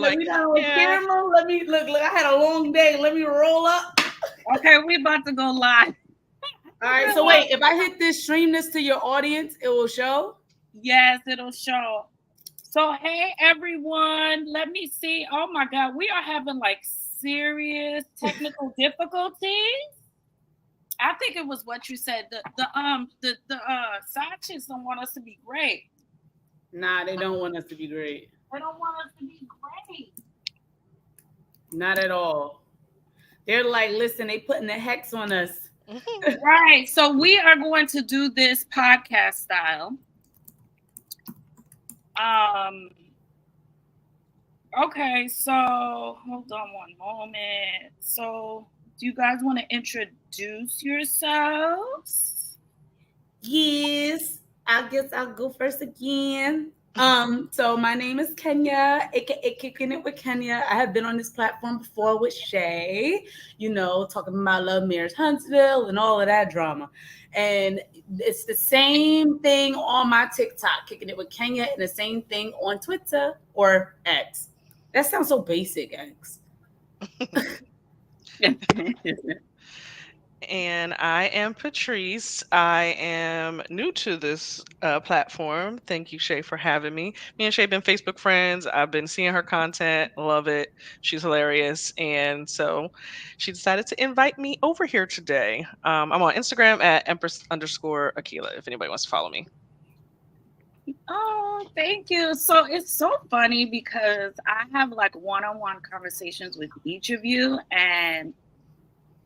like, we down on camera. Let me look. I had a long day. Let me roll up. Okay, we about to go live. All right. So wait, if I hit this, stream this to your audience, it will show. Yes, it'll show. So hey everyone, let me see. Oh my God, we are having like serious technical difficulties. I think it was what you said. The side chicks don't want us to be great. Nah, they don't want us to be great. They don't want us to be great. Not at all. They're like, listen, they putting the hex on us. Right. So we are going to do this podcast style. Okay, so hold on one moment. So do you guys want to introduce yourselves? Yes. I guess I'll go first again. So my name is Kenya, aka Kicking It with Kenya. I have been on this platform before with Shay, talking about love, marriage, Huntsville, and all of that drama. And it's the same thing on my TikTok, Kicking It with Kenya, and the same thing on Twitter or X. That sounds so basic, X. And I am Patrice. I am new to this platform. Thank you, Shay, for having me. Me and Shay have been Facebook friends. I've been seeing her content, love it. She's hilarious. And so she decided to invite me over here today. I'm on Instagram at Empress_Aquila, if anybody wants to follow me. Oh, thank you. So it's so funny because I have like one-on-one conversations with each of you, and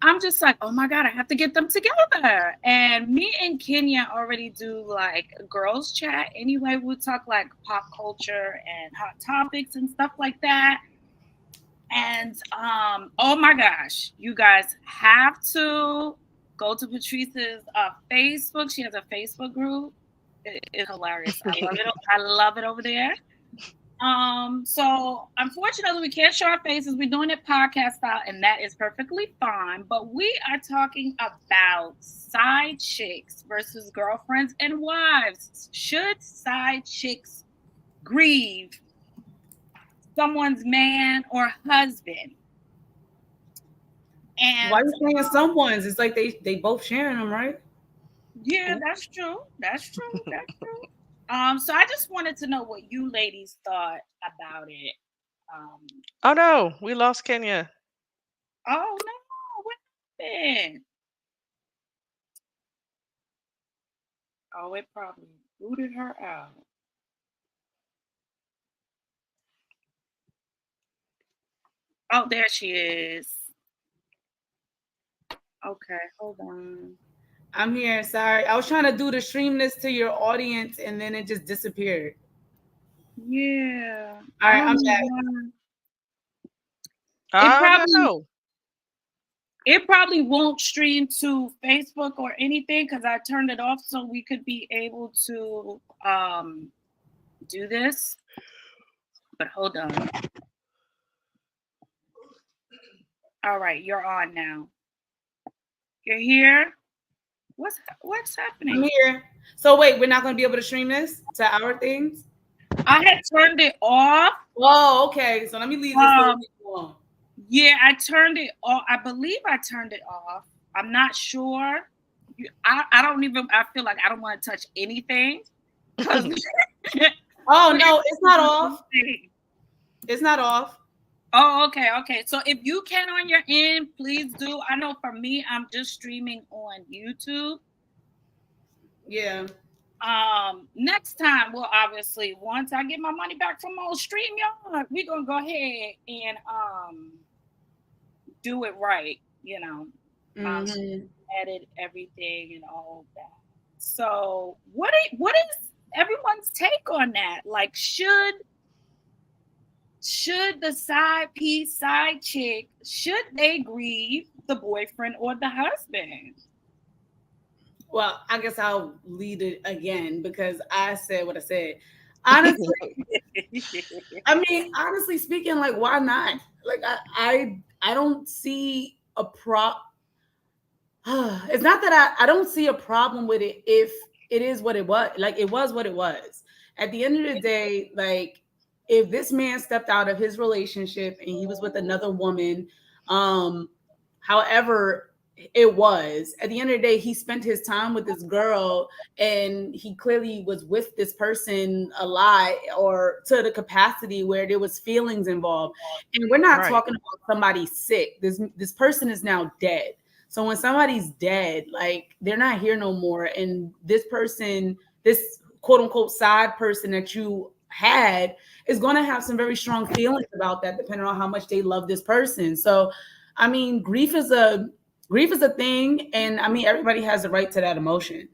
I'm just like, oh my God, I have to get them together. And me and Kenya already do like girls chat anyway. We talk like pop culture and hot topics and stuff like that. And oh my gosh, you guys have to go to Patrice's Facebook. She has a Facebook group. It's hilarious. I love it. I love it over there. So unfortunately we can't show our faces. We're doing it podcast style, and that is perfectly fine. But we are talking about side chicks versus girlfriends and wives. Should side chicks grieve someone's man or husband? And why are you saying someone's? It's like they both sharing them, right? Yeah, that's true. That's true. That's true. So I just wanted to know what you ladies thought about it. Oh no, we lost Kenya. Oh no, what happened? Oh, it probably booted her out. Oh, there she is. Okay, hold on. I'm here. Sorry. I was trying to do the stream this to your audience and then it just disappeared. Yeah. All right, I'm back. It probably won't stream to Facebook or anything because I turned it off so we could be able to do this. But hold on. All right, you're on now. You're here. What's happening? I'm here. So wait, we're not going to be able to stream this to our things? I had turned it off. Oh, okay. So let me leave this alone. Yeah, I turned it off. I believe I turned it off. I'm not sure. I don't even. I feel like I don't want to touch anything. Oh no, it's not off. It's not off. Oh, okay. So if you can on your end, please do. I know for me, I'm just streaming on YouTube. Yeah. Next time, well, obviously, once I get my money back from old StreamYard, we're gonna go ahead and do it right, edit everything and all that. So what is everyone's take on that? Like, should the side chick, should they grieve the boyfriend or the husband? Well, I guess I'll lead it again because I said what I said. Honestly, honestly speaking, like, why not? Like, I don't see a it's not that I don't see a problem with it if it is what it was. Like, it was what it was. At the end of the day, like, if this man stepped out of his relationship and he was with another woman, um, however it was, at the end of the day, he spent his time with this girl and he clearly was with this person a lot or to the capacity where there was feelings involved. And we're not Right. talking about somebody sick. This person is now dead. So when somebody's dead, like they're not here no more. And this person, this quote unquote side person that you had is going to have some very strong feelings about that, depending on how much they love this person. So, I mean, grief is a thing, and I mean, everybody has the right to that emotion.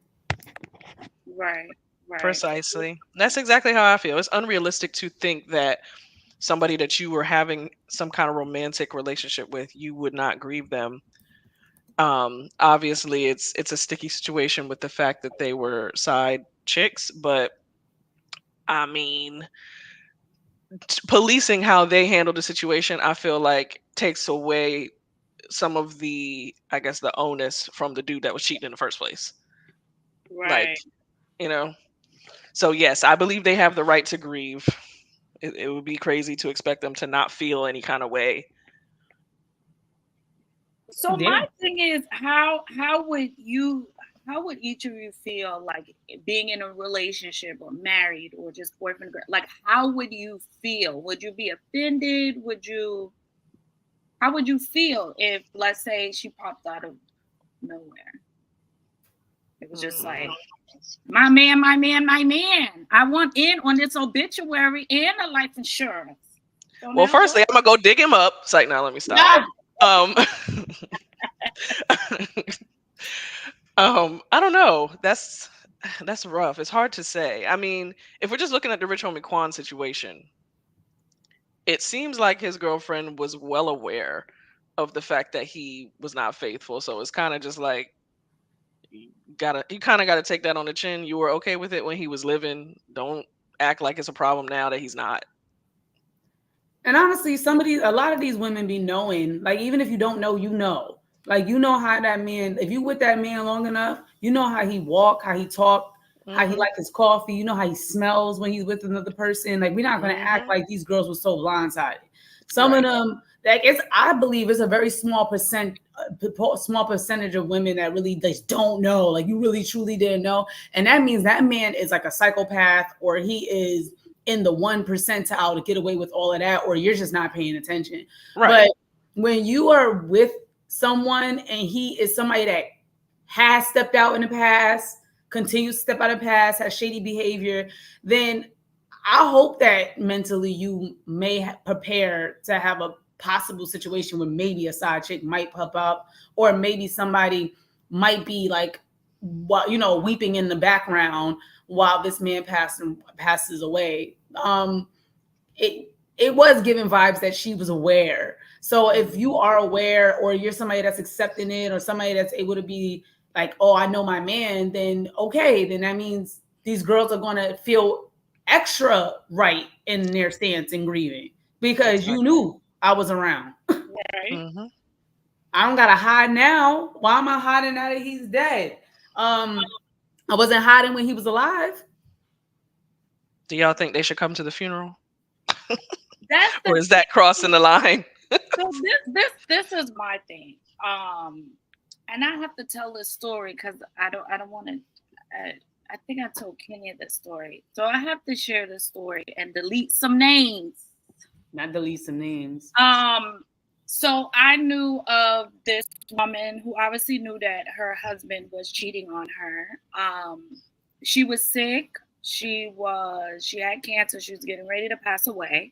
Right, right. Precisely. That's exactly how I feel. It's unrealistic to think that somebody that you were having some kind of romantic relationship with, you would not grieve them. Obviously it's a sticky situation with the fact that they were side chicks, but I mean, policing how they handle the situation, I feel like takes away some of the, I guess, the onus from the dude that was cheating in the first place. Like, Right. you know. So yes, I believe they have the right to grieve. It would be crazy to expect them to not feel any kind of way. So Yeah. my thing is, how would each of you feel like being in a relationship or married or just boyfriend girl? Like, how would you feel? Would you be offended? Would you? How would you feel if, let's say, she popped out of nowhere? It was just like, Mm. my man, my man, my man. I want in on this obituary and a life insurance. So Well, now firstly, what? I'm gonna go dig him up. It's like, now let me stop. No. Um, I don't know. That's rough. It's hard to say. I mean, if we're just looking at the Rich Homie Quan situation, it seems like his girlfriend was well aware of the fact that he was not faithful. So it's kind of just like you kind of gotta take that on the chin. You were okay with it when he was living. Don't act like it's a problem now that he's not. And honestly, a lot of these women be knowing, like, even if you don't know, you know. Like, you know how that man, if you with that man long enough, you know how he walk, how he talk, how he Hmm. like his coffee, you know how he smells when he's with another person. Like, we're not going to act Hmm. like these girls were so blindsided. Some of Right. them, like, I believe it's a very small percentage of women that really just don't know. Like, you really truly didn't know. And that means that man is like a psychopath, or he is in the 1 percentile to get away with all of that, or you're just not paying attention. Right. But when you are with someone and he is somebody that has stepped out in the past, continues to step out of the past, has shady behavior, then I hope that mentally you may prepare to have a possible situation where maybe a side chick might pop up, or maybe somebody might be like, weeping in the background while this man passes away. It was giving vibes that she was aware. So if you are aware, or you're somebody that's accepting it, or somebody that's able to be like, oh, I know my man, then okay, then that means these girls are going to feel extra right in their stance in grieving, because you Exactly. knew I was around. Right. Hmm. I don't gotta hide now. Why am I hiding now that he's dead? I wasn't hiding when he was alive. Do y'all think they should come to the funeral, That's or the is that crossing the line? so this is my thing. And I have to tell this story because I don't want to. I think I told Kenya this story, so I have to share this story and delete some names. Not delete some names. Um, so I knew of this woman who obviously knew that her husband was cheating on her. She was sick. She had cancer. She was getting ready to pass away,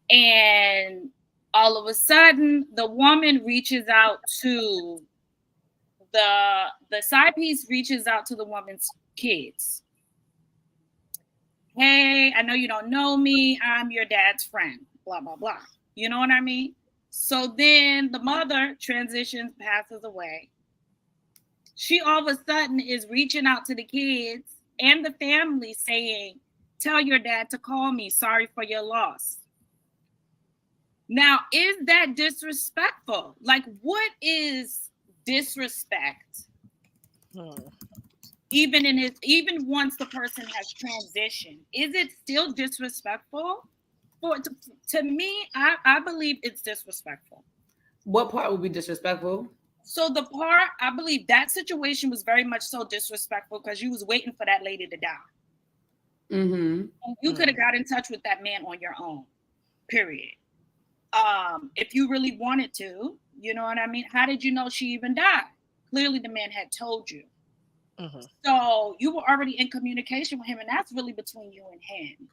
and all of a sudden, the woman reaches out to the side piece reaches out to the woman's kids. Hey, I know you don't know me. I'm your dad's friend. Blah blah blah. You know what I mean? So then the mother transitions, passes away. She all of a sudden is reaching out to the kids and the family saying, "Tell your dad to call me. Sorry for your loss." Now, is that disrespectful? Like, what is disrespect? Hmm. Even once the person has transitioned, is it still disrespectful? to me, I believe it's disrespectful. What part would be disrespectful? So the part, I believe that situation was very much so disrespectful because you was waiting for that lady to die. Mm-hmm. You could have got in touch with that man on your own, period. If you really wanted to, you know what I mean? How did you know she even died? Clearly the man had told you. Mm-hmm. So you were already in communication with him, and that's really between you and him.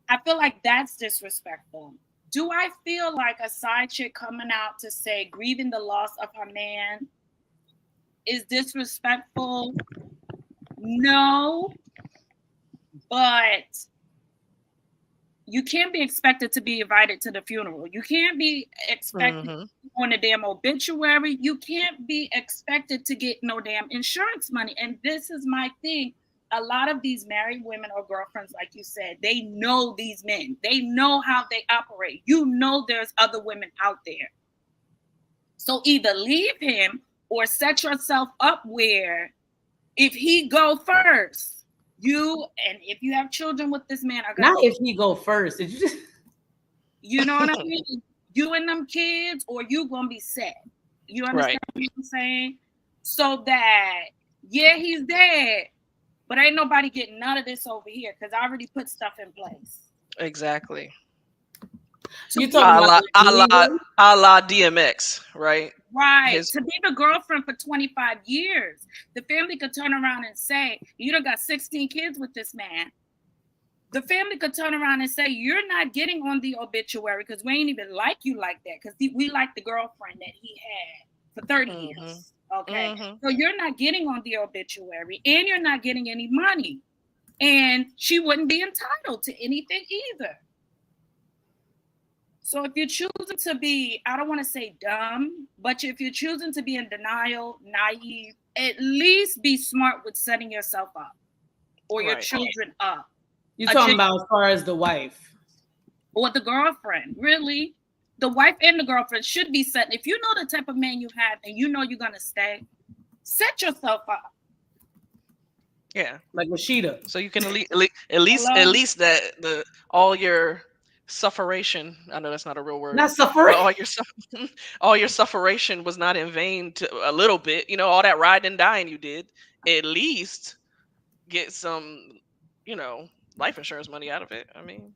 I feel like that's disrespectful. Do I feel like a side chick coming out to say grieving the loss of her man is disrespectful? No, but you can't be expected to be invited to the funeral. You can't be expected on a damn obituary. You can't be expected to get no damn insurance money. And this is my thing. A lot of these married women or girlfriends, like you said, they know these men. They know how they operate. You know there's other women out there. So either leave him or set yourself up where if he go first, you, and if you have children with this man, are gonna not if he go first. Did you just you know what I mean? You and them kids, or you gonna be set. You understand what I'm saying? So that yeah, he's dead, but ain't nobody getting none of this over here because I already put stuff in place. Exactly. You talking about a la DMX, right? Right. To be the girlfriend for 25 years, the family could turn around and say, you done got 16 kids with this man. The family could turn around and say, you're not getting on the obituary because we ain't even like you like that because we like the girlfriend that he had for 30 years. Okay. So you're not getting on the obituary and you're not getting any money. And she wouldn't be entitled to anything either. So if you're choosing to be, I don't want to say dumb, but if you're choosing to be in denial, naive, at least be smart with setting yourself up or your children up. You're talking about as far as the wife. Or the girlfriend, really. The wife and the girlfriend should be set. If you know the type of man you have and you know you're going to stay, set yourself up. Yeah. Like Rasheeda. So you can at least that all your sufferation. I know that's not a real word. Not suffering. All your sufferation was not in vain. A little bit, all that riding and dying you did. At least get some, life insurance money out of it. I mean,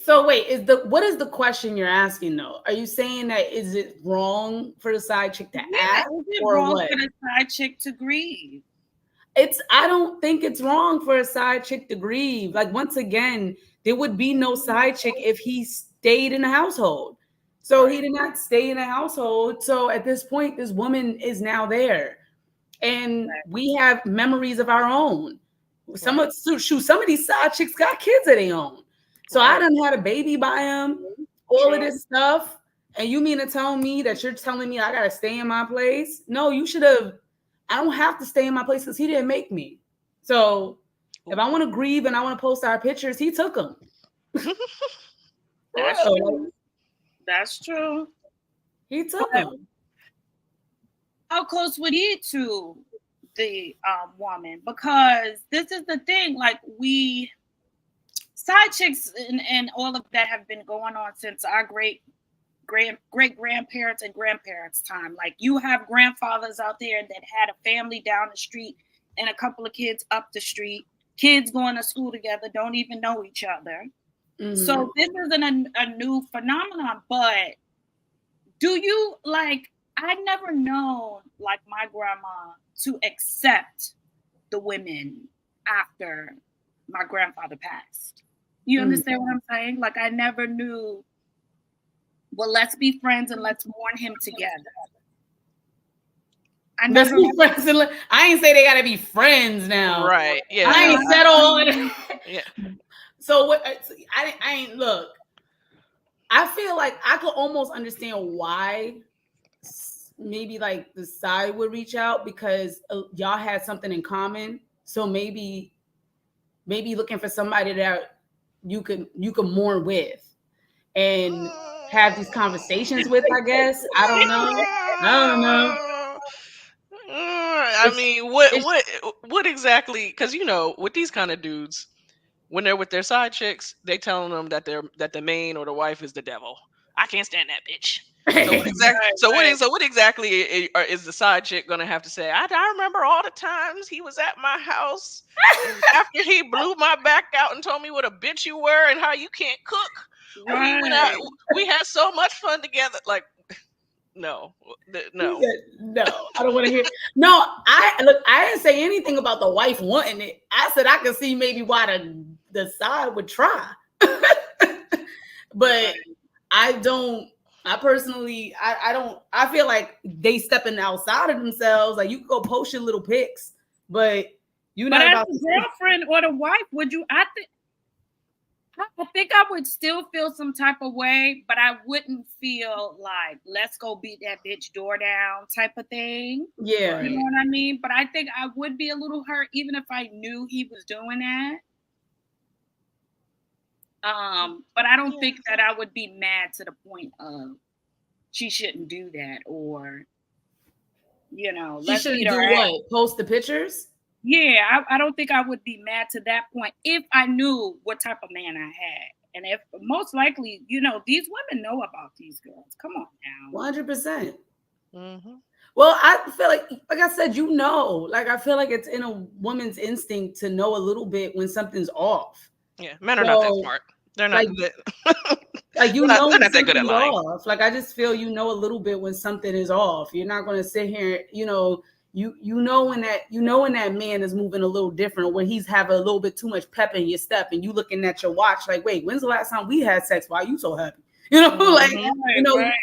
so wait, what is the question you're asking though? Are you saying that is it wrong for the side chick to ask, is it or wrong what? for the side chick to grieve? I don't think it's wrong for a side chick to grieve. Like, once again, there would be no side chick if he stayed in the household. So he did not stay in the household. So at this point, this woman is now there. And we have memories of our own. Some of these side chicks got kids of their own. So I done had a baby by him, all of this stuff. And you mean to tell me that you're telling me I gotta stay in my place? No, you should have. I don't have to stay in my place because he didn't make me. So if I want to grieve and I want to post our pictures, he took them. That's true. That's true. He took them. How close would he to the woman? Because this is the thing, like side chicks and all of that have been going on since our great grandparents and grandparents' time. Like, you have grandfathers out there that had a family down the street and a couple of kids up the street, kids going to school together, don't even know each other. So this isn't a new phenomenon, but do you, like, I never known, like, my grandma to accept the women after my grandfather passed. You understand what I'm saying? Like, I never knew, well, let's be friends and let's mourn him together. I ain't say they gotta be friends now. Right. Yeah. I ain't said all of that. Yeah. So what I ain't look. I feel like I could almost understand why maybe like the side would reach out, because y'all had something in common. So maybe looking for somebody that you can mourn with and have these conversations with, I guess. I don't know. I It's mean, it's what exactly? Because with these kind of dudes, when they're with their side chicks, they telling them that the main or the wife is the devil. I can't stand that bitch. So what exact? Right, right. So what exactly is the side chick gonna have to say? I remember all the times he was at my house, and after he blew my back out and told me what a bitch you were and how you can't cook. We went out. Right. We had so much fun together. Like no, He no. said, no, I don't want to hear. No, I didn't say anything about the wife wanting it. I said I could see maybe why the side would try. But Right. I don't. I personally, I don't. I feel like they stepping outside of themselves. Like you can go post your little pics, but you're But not as about a to. girlfriend or the wife, would you? I think I would still feel some type of way, but I wouldn't feel like let's go beat that bitch door down type of thing. Yeah, You know Right. what I mean? But I think I would be a little hurt even if I knew he was doing that. But I don't Yeah. think that I would be mad to the point of she shouldn't do that or she let's beat shouldn't do her ass. what? Post the pictures. Yeah, I don't think I would be mad to that point if I knew what type of man I had. And if most likely, these women know about these girls. Come on now. 100%. Hmm. Well, I feel like I said, like I feel like it's in a woman's instinct to know a little bit when something's off. Yeah. Men are not that So, smart. They're not. like, They're when not that good at something's lying. off. Like, I just feel a little bit when something is off. You're not going to sit here, when that man is moving a little different, or when he's having a little bit too much pep in your step, and you looking at your watch like, wait, when's the last time we had sex? Why are you so happy? Like Hmm. you Right, know, right.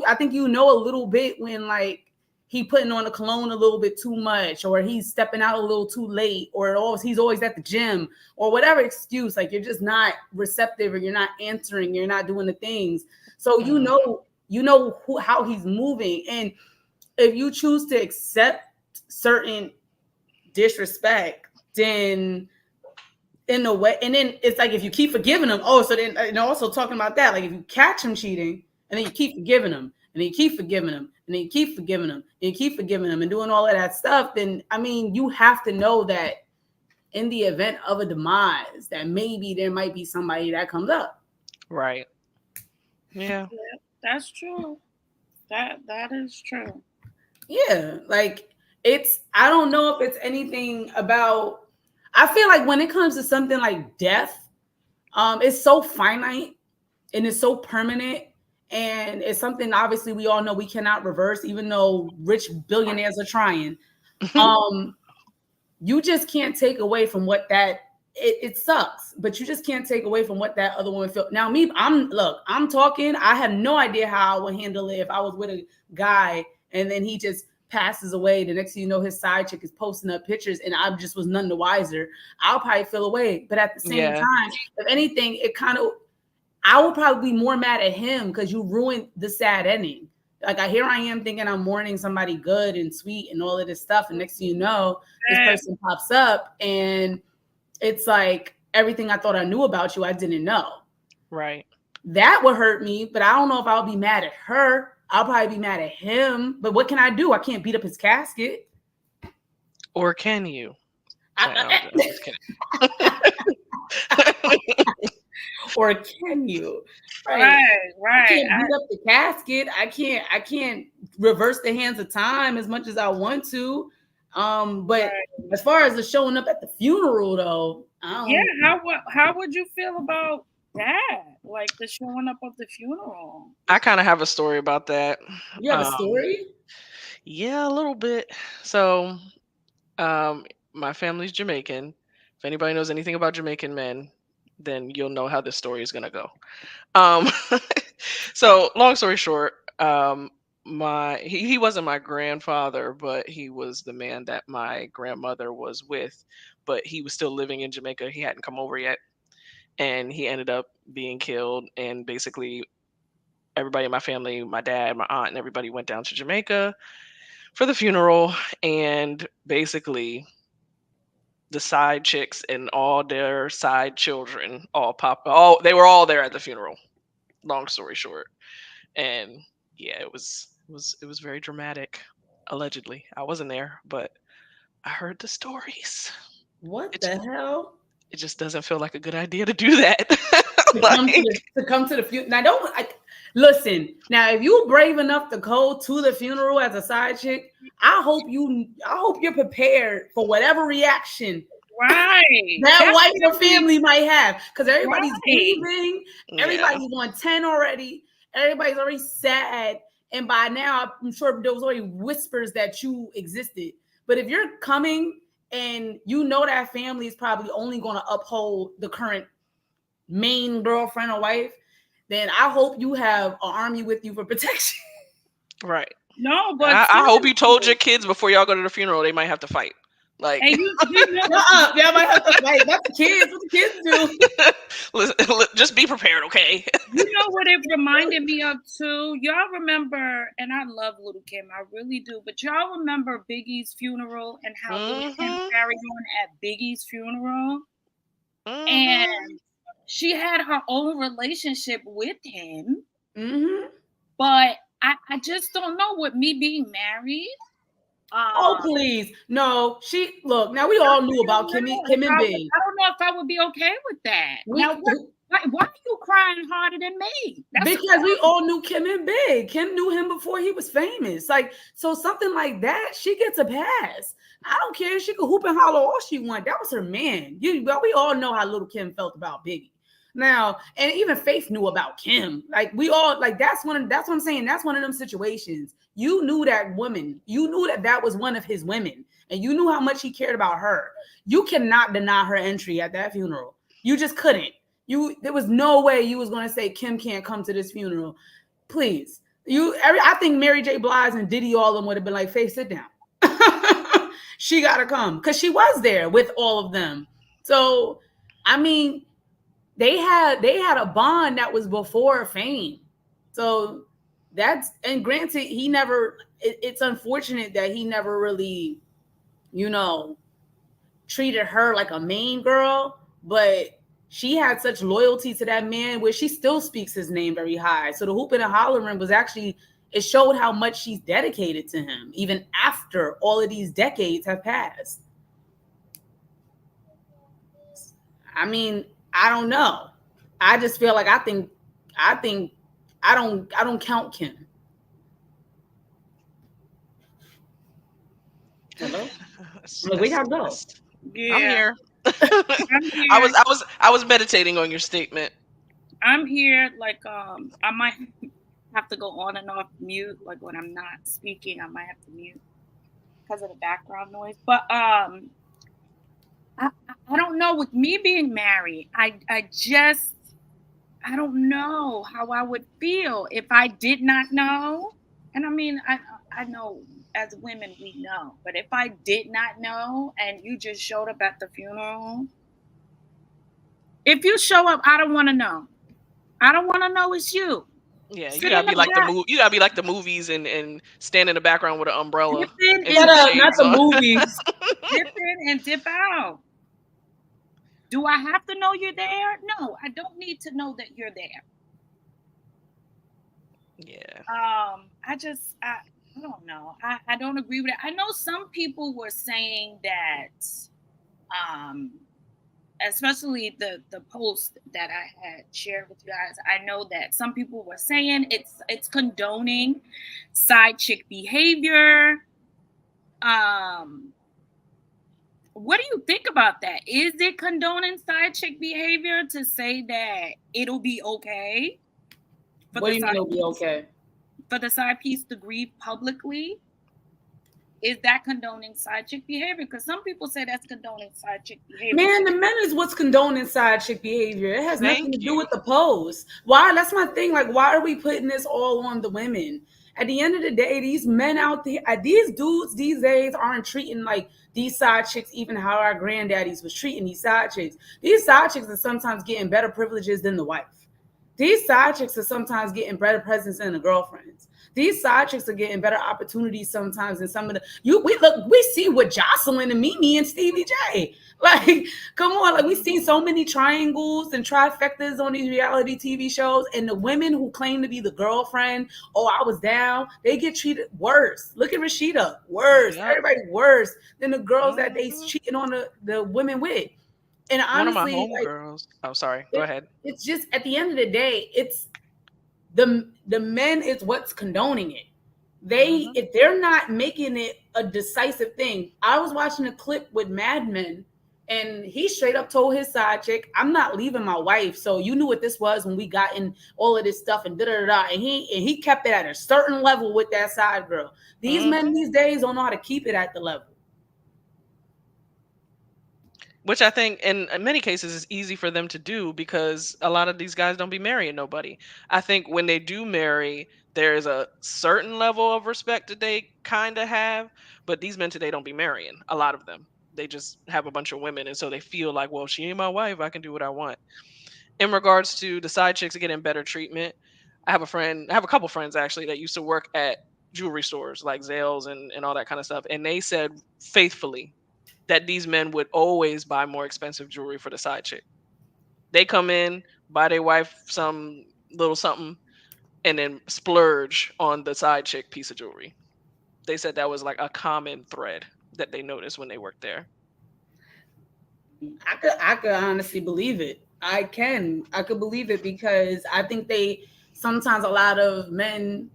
I think a little bit when like he putting on the cologne a little bit too much, or he's stepping out a little too late, or he's always at the gym, or whatever excuse. Like you're just not receptive, or you're not answering, you're not doing the things. So Hmm. how he's moving, and if you choose to accept certain disrespect, then in a way, and then it's like if you keep forgiving him, so then and also talking about that, like if you catch him cheating and then you keep forgiving him and then you keep forgiving him and then you keep forgiving him and you keep forgiving him and doing all of that stuff, then I mean you have to know that in the event of a demise that maybe there might be somebody that comes up. Right. Yeah. Yeah, that's true. That is true. Yeah, like I don't know if it's anything about, I feel like when it comes to something like death, it's so finite and it's so permanent, and it's something obviously we all know we cannot reverse, even though rich billionaires are trying. Um, you just can't take away from what that it sucks, but you just can't take away from what that other woman felt. Now, me, I'm talking. I have no idea how I would handle it if I was with a guy and then he just passes away. The next thing you know, his side chick is posting up pictures, and I just was none the wiser. I'll probably feel away, but at the same Yeah. time, if anything, I would probably be more mad at him because you ruined the sad ending. Like here I am thinking I'm mourning somebody good and sweet and all of this stuff, and next thing you know, this That, person pops up and it's like everything I thought I knew about you, I didn't know. Right. That would hurt me, but I don't know if I'll be mad at her. I'll probably be mad at him. But what can I do? I can't beat up his casket. Or can you? Like, no, I'm I, just kidding. or can you? Right. right, I right. can't beat up the casket. I can't reverse the hands of time as much as I want to. But Right. as far as the showing up at the funeral though, I Yeah, don't. how would you feel about that? Like the showing up of the funeral. I kind of have a story about that. You have a story? Yeah, a little bit. So, my family's Jamaican. If anybody knows anything about Jamaican men, then you'll know how this story is gonna go. Um, so long story short, he wasn't my grandfather, but he was the man that my grandmother was with. But he was still living in Jamaica. He hadn't come over yet, and he ended up being killed. And basically, everybody in my family, my dad, my aunt, and everybody went down to Jamaica for the funeral. And basically, the side chicks and all their side children they were all there at the funeral. Long story short, and yeah, it was very dramatic. allegedly. I wasn't there, but I heard the stories. What It the hell? it just doesn't feel like a good idea to do that. To Like, come to the funeral. Now, don't listen. Now, if you brave enough to go to the funeral as a side chick, I hope you're prepared for whatever reaction Right. that That's wife or really family might have, because everybody's right. grieving, yeah, everybody's on 10 already, everybody's already sad, and by now I'm sure there was already whispers that you existed. But if you're coming and you know that family is probably only going to uphold the current main girlfriend or wife, then I hope you have an army with you for protection. right. No, but I hope you told your seriously. kids before y'all go to the funeral they might have to fight. Like, And you know Y'all might have to fight. That's the kids. What the kids do? listen, just be prepared, okay? you know what it reminded me of too? Y'all remember, and I love Little Kim, I really do, but y'all remember Biggie's funeral and how Little Kim Mhm. carried on at Biggie's funeral? Mhm. And she had her own relationship with him, Mm-hmm. but I just don't know, with me being married. Oh, Um, please. No, she look, now we I all knew really about don't know if Kim and Big. I don't know if I would be okay with that. We Now, why are you crying harder than me? That's the because we question. all knew Kim and Big. Kim knew him before he was famous. Like, so something like that, she gets a pass. I don't care. She could hoop and holler all she want. That was her man. But we all know how little Kim felt about Biggie. Now, and even Faith knew about Kim. Like we all like that's what I'm saying. That's one of them situations. You knew that woman. You knew that that was one of his women, and you knew how much he cared about her. You cannot deny her entry at that funeral. You just couldn't. There was no way you was going to say Kim can't come to this funeral. Please. I think Mary J. Blige and Diddy all of them would have been like, Faith, sit down. She gotta come. Because she was there with all of them. So I mean, they had a bond that was before fame. So that's, and granted, he never it's unfortunate that he never really, you know, treated her like a main girl, but she had such loyalty to that man where she still speaks his name very high. So the hooping and hollering was actually, it showed how much she's dedicated to him, even after all of these decades have passed. I mean, I don't know. I just feel like I think I don't count Kim. Hello? Like, we That's gotta go. that's I'm Yeah, here. I'm I here. was I was I was meditating on your statement. I'm here. Like, I might have to go on and off mute. Like when I'm not speaking, I might have to mute because of the background noise. But I don't know. With me being married, I just I don't know how I would feel if I did not know. And I mean, I know as women we know, but if I did not know and you just showed up at the funeral, if you show up, I don't want to know. I don't want to know it's you. Yeah, you Sit gotta in be the like the back, you gotta be like the movies and stand in the background with an dip umbrella in and and Shut some dip up, not shades the on. movies. dip in and dip out. Do I have to know you're there? No, I don't need to know that you're there. Yeah. I don't know. I don't agree with it. I know some people were saying that, um, especially the post that I had shared with you guys. I know that some people were saying it's condoning side chick behavior. Um, what do you think about that? Is it condoning side chick behavior to say that it'll be okay for What the do you mean side it'll be okay? for the side piece to grieve publicly? Is that condoning side chick behavior? Because some people say that's condoning side chick behavior. Man, the men is what's condoning side chick behavior. It has nothing to Thank do you. with the pose. Why? That's my thing. Like, why are we putting this all on the women? At the end of the day, these men out there, these dudes these days aren't treating like these side chicks even how our granddaddies was treating these side chicks. These side chicks are sometimes getting better privileges than the wife. These side chicks are sometimes getting better presents than the girlfriends. These side chicks are getting better opportunities sometimes than some of the we see with Jocelyn and Mimi and Stevie J. Like, come on, like we've seen so many triangles and trifectas on these reality TV shows, and the women who claim to be the girlfriend, oh, I was down, they get treated worse. Look at Rasheeda, worse. Yep. Everybody worse than the girls that they Mhm. cheating on the women with. And One of my honestly, like homegirls. Oh, sorry. Go it, ahead. it's just at the end of the day, it's the men is what's condoning it. They, Mhm. if they're not making it a decisive thing. I was watching a clip with Mad Men, and he straight up told his side chick, "I'm not leaving my wife." So you knew what this was when we got in all of this stuff and da da da. And he kept it at a certain level with that side girl. These men Mhm. these days don't know how to keep it at the level. Which I think in many cases is easy for them to do because a lot of these guys don't be marrying nobody. I think when they do marry, there's a certain level of respect that they kind of have, but these men today don't be marrying. A lot of them. They just have a bunch of women and so they feel like, well, she ain't my wife, I can do what I want. In regards to the side chicks getting better treatment, I have a couple friends actually that used to work at jewelry stores like Zales and all that kind of stuff. And they said faithfully that these men would always buy more expensive jewelry for the side chick. They come in, buy their wife some little something, and then splurge on the side chick piece of jewelry. They said that was like a common thread that they noticed when they worked there. I could honestly believe it. I could believe it because I think they sometimes a lot of men,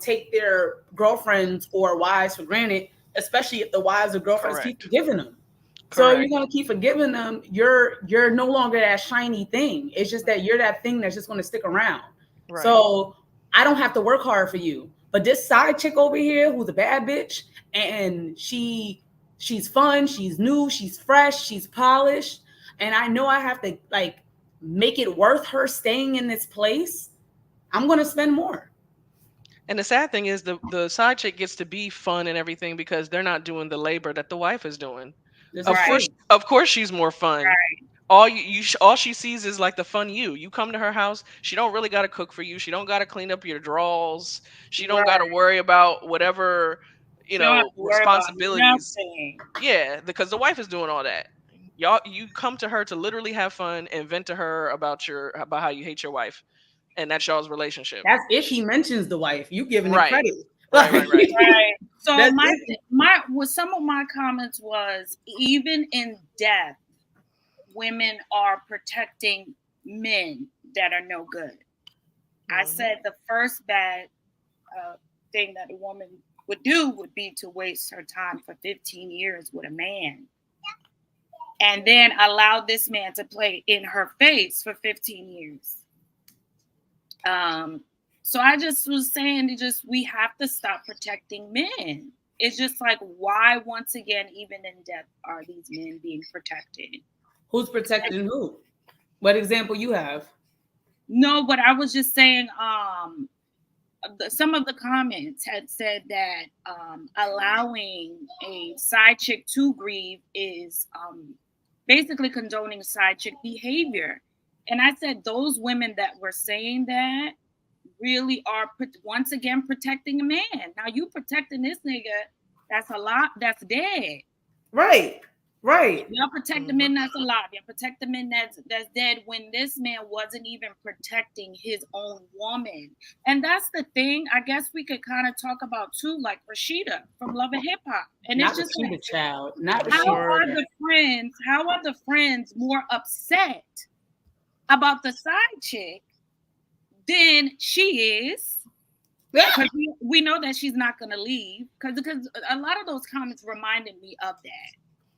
take their girlfriends or wives for granted, especially if the wives or girlfriends keep Correct. forgiving them. So you're Correct. gonna keep forgiving them. You're no longer that shiny thing. It's just that you're that thing that's just gonna stick around. Right. So I don't have to work hard for you. But this side chick over here, who's a bad bitch, and she's fun, she's new, she's fresh, she's polished, and I know I have to like make it worth her staying in this place. I'm gonna spend more. And the sad thing is the side chick gets to be fun and everything because they're not doing the labor that the wife is doing. This is Of Right. course, true. of course, she's more fun. All she sees is like the fun you. You come to her house, she don't really got to cook for you. She don't got to clean up your drawers. She don't got to Right. worry about whatever You don't have to worry about responsibilities. nothing. Yeah, because the wife is doing all that. You come to her to literally have fun and vent to her about how you hate your wife, and that's y'all's relationship. That's if he mentions the wife. You giving it Right, credit. right, Like right, right. Right. So that's my if my with some of my comments was even in death, women are protecting men that are no good. I Hmm. said the first bad thing that a woman would do would be to waste her time for 15 years with a man and then allow this man to play in her face for 15 years. Um, so I just was saying, we have to stop protecting men. It's just like, why, once again, even in death, are these men being protected? who's protecting who? What example you have? No, but I was just saying, some of the comments had said that allowing a side chick to grieve is basically condoning side chick behavior. And I said those women that were saying that really are once again protecting a man. Now you protecting this nigga that's a lot that's dead. Right. Right. Y'all protect the Hmm. men that's alive. Y'all protect the men that's dead when this man wasn't even protecting his own woman. And that's the thing. I guess we could kind of talk about too, like Rasheeda from Love and Hip Hop. And it's Not just like, Rashida Child. Not Rashida. Lord. how are the friends more upset about the side chick than she is? Yeah. Because we know that she's not going to leave. Because a lot of those comments reminded me of that.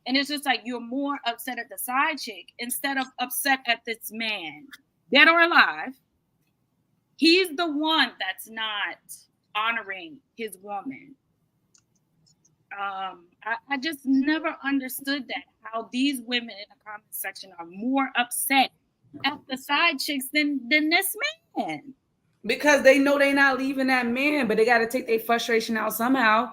And it's just like you're more upset at the side chick instead of upset at this man, dead or alive. He's the one that's not honoring his woman. I just never understood that how these women in the comment section are more upset at the side chicks than this man. Because they know they're not leaving that man, but they got to take their frustration out somehow.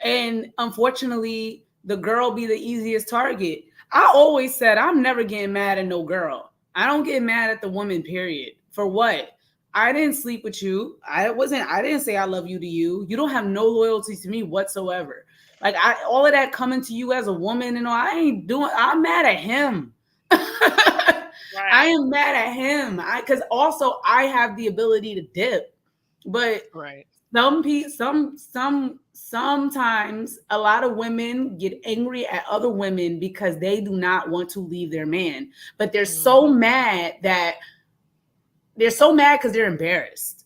And unfortunately, the girl be the easiest target. I always said I'm never getting mad at no girl. I don't get mad at the woman, period. For what? I didn't sleep with you. I didn't say I love you to you. You don't have no loyalty to me whatsoever. Like all of that coming to you as a woman and all, I ain't doing, I'm mad at him. I Right. am mad at him. Cause also I have the ability to dip. But Right. sometimes a lot of women get angry at other women because they do not want to leave their man. But Mhm. they're so mad because they're embarrassed.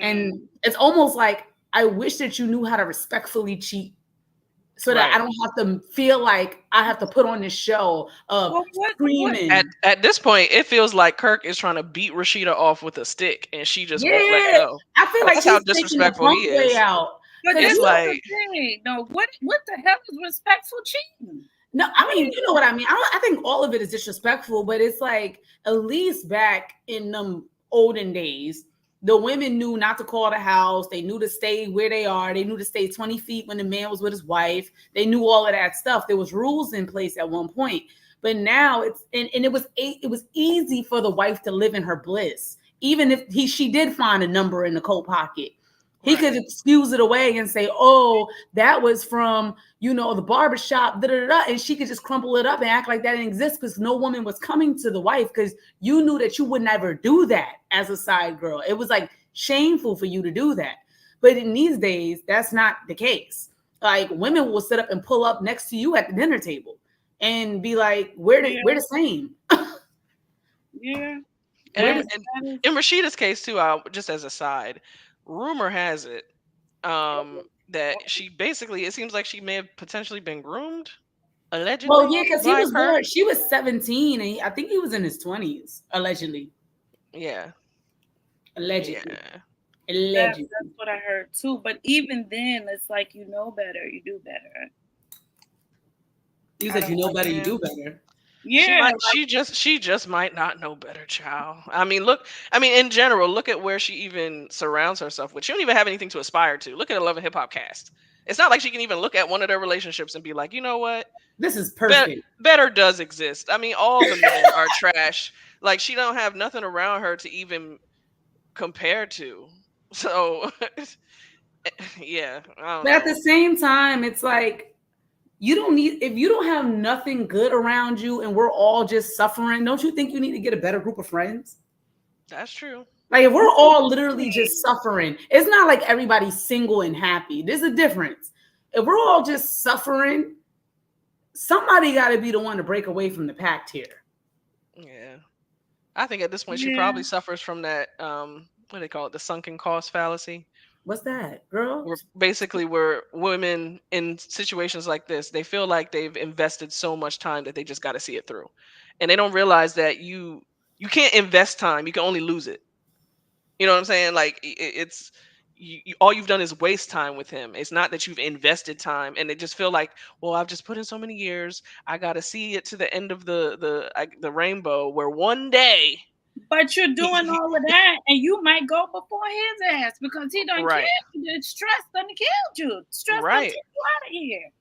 And Mm. it's almost like I wish that you knew how to respectfully cheat so that I Right. don't have to feel like I have to put on this show of Well, what? At screaming. at this point, it feels like Kirk is trying to beat Rasheeda off with a stick, and she just won't let Yeah, go. I feel like That's how she's taking the disrespectful he punk way is. out. But Cause this It's is you the like, thing. No, what the hell is respectful cheating? No, I What mean, is you know what I mean. I think all of it is disrespectful, but it's like at least back in them olden days, the women knew not to call the house. They knew to stay where they are. They knew to stay 20 feet when the man was with his wife. They knew all of that stuff. There was rules in place at one point. But now and it was easy for the wife to live in her bliss. Even if she did find a number in the coat pocket. He could right. excuse it away and say, "Oh, that was from the barbershop, da, da, da, da," and she could just crumple it up and act like that didn't exist because no woman was coming to the wife because you knew that you would never do that as a side girl. It was like shameful for you to do that. But in these days, that's not the case. Like women will sit up and pull up next to you at the dinner table and be like, we're yeah, the same. yeah. We're And the, and That is in Rashida's case too, just as a side, rumor has it that she basically, it seems like she may have potentially been groomed, well, allegedly, yeah, because he by was Kirk. born, she was 17, and I think he was in his 20s, allegedly. Yeah. Allegedly. Yeah. that's Allegedly. what I heard too. But even then, it's like you know better, you do better. You I said you don't know like better, you it. do Man. better. She Yeah, might she just might not know better, child. I mean, in general, look at where she even surrounds herself with. She don't even have anything to aspire to. Look at a Love and Hip Hop cast. It's not like she can even look at one of their relationships and be like, you know what? This is Better perfect. better does exist. I mean, all the men are trash. Like she don't have nothing around her to even compare to. So yeah, I don't But at the know. same time, it's like you don't need if you don't have nothing good around you and we're all just suffering, don't you think you need to get a better group of friends? That's true. Like if we're all literally right. just suffering, it's not like everybody's single and happy. There's a difference. If we're all just suffering, somebody got to be the one to break away from the pact here. Yeah. I think at this point she Yeah, probably suffers from that what do they call it? The sunken cost fallacy. What's that, girl? Where basically where women in situations like this, they feel like they've invested so much time that they just got to see it through. And they don't realize that you can't invest time, you can only lose it. You know what I'm saying? Like it's all you've done is waste time with him. It's not that you've invested time, and they just feel like, well, I've just put in so many years. I got to see it to the end of the rainbow, where one day, but you're doing he, all of that, and you might go before his ass because he done right, killed you. The stress done killed you. Stress done right, take you out of here.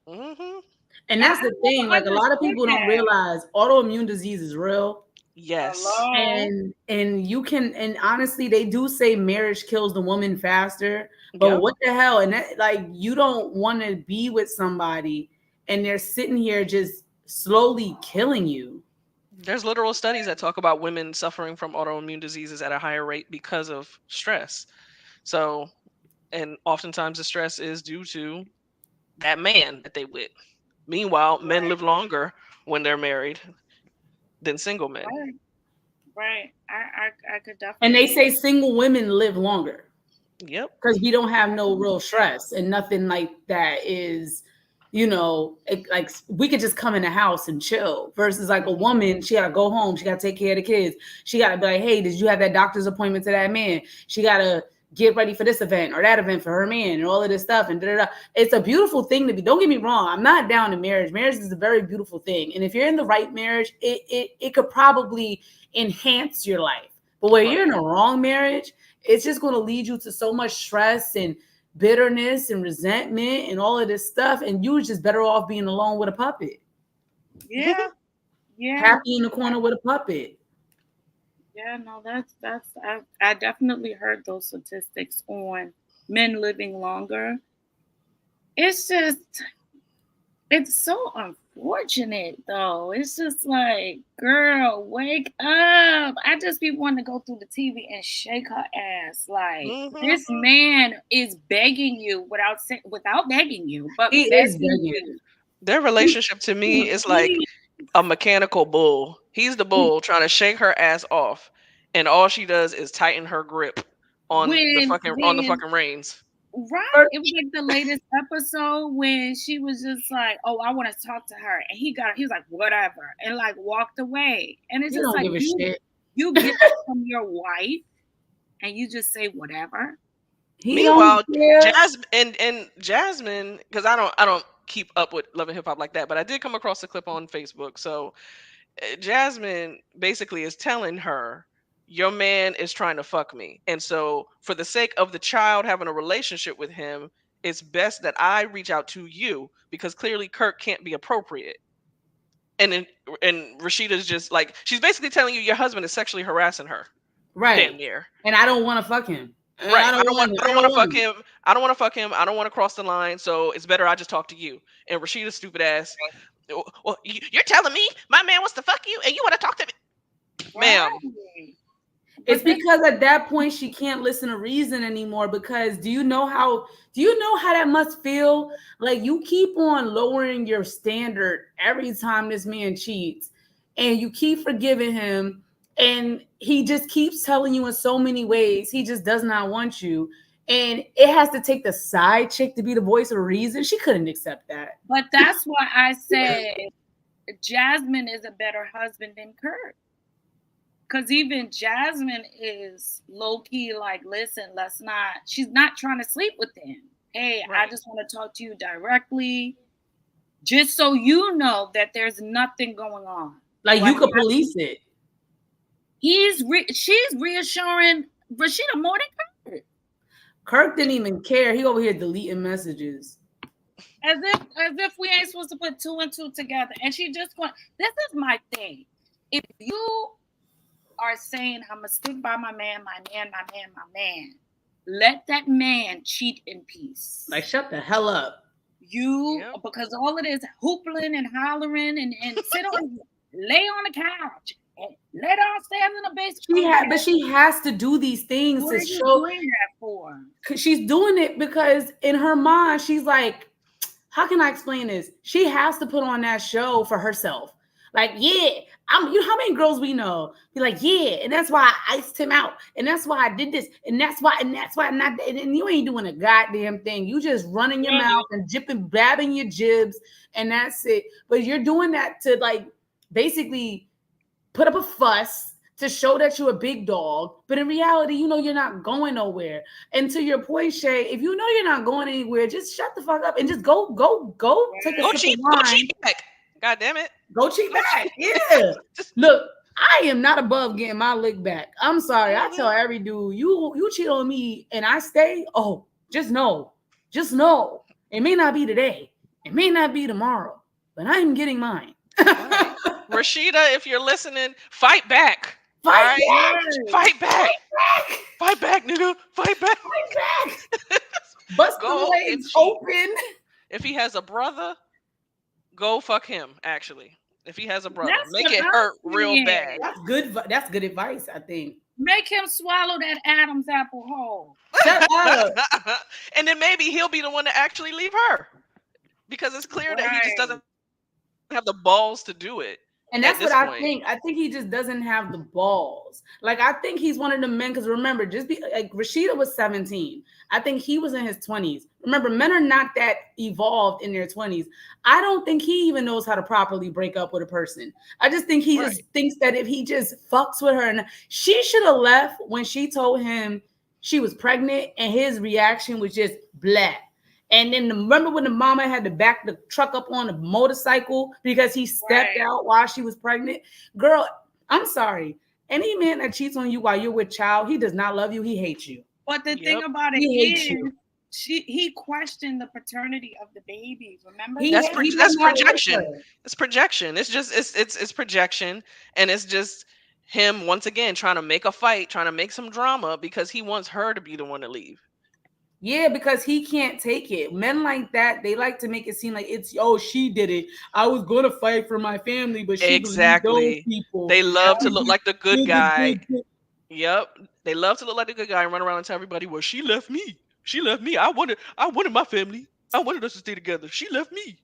hmm And I that's the thing. never Like a lot of understood people don't that. realize autoimmune disease is real. yes, Hello. And you can and honestly they do say marriage kills the woman faster, but yep. what the hell, and that, like you don't want to be with somebody and they're sitting here just slowly killing you. There's literal studies that talk about women suffering from autoimmune diseases at a higher rate because of stress. So, and oftentimes the stress is due to that man that they with. Meanwhile, men Right, live longer when they're married than single men. right, right. I could And they definitely. say single women live longer Yep. because we don't have no real Yeah. stress and nothing like that is like we could just come in the house and chill versus like a Mhm. woman, she gotta go home, she gotta take care of the kids, she gotta be like, hey, did you have that doctor's appointment to that man, she gotta get ready for this event or that event for her man and all of this stuff and da-da-da. It's a beautiful thing to be, don't get me wrong, I'm not down to marriage is a very beautiful thing, and if you're in the right marriage it could probably enhance your life, but where Right. you're in a wrong marriage, it's just going to lead you to so much stress and bitterness and resentment and all of this stuff. And you were just better off being alone with a puppet, Yeah. Yeah. happy in the corner with a puppet. Yeah, no, I definitely heard those statistics on men living longer. It's just it's so unfortunate though. It's just like, girl, wake up. I just be wanting to go through the TV and shake her ass. Like, Hmm. this man is begging you without begging you, but He is begging begging. you. Their relationship to me is like a mechanical bull. He's the bull trying to shake her ass off, and all she does is tighten her grip on the When fucking reins. right, it was like the latest episode when she was just like, "Oh, I want to talk to her," and he was like, "Whatever," and like walked away. And it's He just don't like give a shit. you get that from your wife, and you just say whatever. He don't Meanwhile, care. Jasmine, because I don't keep up with Love and Hip Hop like that, but I did come across the clip on Facebook. So Jasmine basically is telling her, your man is trying to fuck me. And so, for the sake of the child having a relationship with him, it's best that I reach out to you because clearly Kirk can't be appropriate. And then, and Rashida's just like, she's basically telling you your husband is sexually harassing her. Right. Damn near. And I don't want to fuck him. Right. I don't want him. I I don't want don't to want fuck him. him. I don't want to fuck him. I don't want to cross the line. So it's better I just talk to you. And Rashida's stupid ass. Well, you're telling me my man wants to fuck you and you want to talk to me, ma'am. Right. It's But this, because at that point she can't listen to reason anymore. Because do you know how that must feel? Like you keep on lowering your standard every time this man cheats, and you keep forgiving him, and he just keeps telling you in so many ways he just does not want you. And it has to take the side chick to be the voice of reason. She couldn't accept that. but that's why I said Jasmine is a better husband than Kurt. Because even Jasmine is low key like, listen, let's not. She's not trying to sleep with him. Hey, I Right. just want to talk to you directly, just so you know that there's nothing going on. Like But you could police it. she's reassuring Rasheeda more than Kurt. Kirk didn't even care. He over here deleting messages. As if we ain't supposed to put two and two together. And she just going, this is my thing. If you are saying I'm gonna stick by my man, my man, my man, my man, let that man cheat in peace. Like, shut the hell up. Yep. Because all it is hoopling and hollering and sit on, lay on the couch and lay downstairs in the basement. But she has to do these things What to are you show. doing that for? She's doing it because in her mind, she's like, how can I explain this? She has to put on that show for herself. Like, yeah, you know how many girls we know be like, yeah, and that's why I iced him out, and that's why I did this, and that's why, and you ain't doing a goddamn thing. You just running your mouth and babbing your jibs, and that's it. But you're doing that to like basically put up a fuss to show that you're a big dog, but in reality, you know you're not going nowhere. And to your point, Shay, if you know you're not going anywhere, just shut the fuck up and just go take a Go sip cheat. of Go wine. cheat back. God damn it. Go cheat back. Yeah. Look, I am not above getting my lick back. I'm sorry. I tell every dude, you cheat on me and I stay. Oh, just know. It may not be today. It may not be tomorrow, but I'm getting mine. Right. Rasheeda, if you're listening, fight back. Fight All right? back. Fight back. Back. Fight back, nigga. Fight back. Fight back. Bust the Go legs open. If he has a brother, go fuck him. Actually, if he has a brother, That's make what it I'm hurt real saying. bad. That's good. That's good advice, I think. Make him swallow that Adam's apple whole. Shut up. And then maybe he'll be the one to actually leave her, because it's clear that he just doesn't have the balls to do it. And at that's this what I point. think. I think he just doesn't have the balls. Like, I think he's one of the men, because remember, like Rasheeda was 17. I think he was in his 20s. Remember, men are not that evolved in their 20s. I don't think he even knows how to properly break up with a person. I just think he just thinks that if he just fucks with her, and she should have left when she told him she was pregnant, and his reaction was just blah. And then remember when the mama had to back the truck up on a motorcycle because he stepped out while she was pregnant? Girl, I'm sorry. Any man that cheats on you while you're with child, he does not love you. He hates you. But the thing about it is, he questioned the paternity of the baby. Remember? That's projection. It's projection. It's just it's projection, and it's just him once again trying to make a fight, trying to make some drama because he wants her to be the one to leave. Yeah, because he can't take it. Men like that, they like to make it seem like it's, oh, she did it. I was going to fight for my family, but she believed those Exactly. people. They love to She look did, like the good did, did, guy. did, did. Yep. They love to look like the good guy and run around and tell everybody, well, she left me. She left me. I wanted my family. I wanted us to stay together. She left me.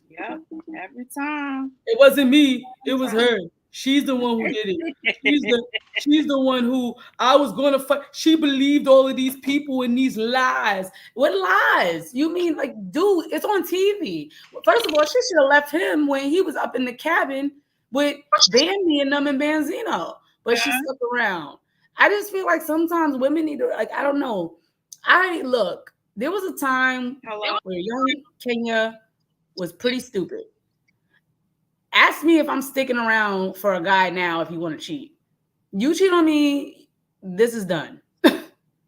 Yep. Every time. It wasn't me. It Every was time. her. She's the one who did it. She's the she's the one who I was going to fight. She believed all of these people in these lies. What lies? You mean like, dude? It's on TV. First of all, she should have left him when he was up in the cabin with Bambi and them and Banzino, but she Yeah. stuck around. I just feel like sometimes women need to, like, I don't know. I look. There was a time Hello. where young Kenya was pretty stupid. Ask me if I'm sticking around for a guy now if you want to cheat. You cheat on me, this is done.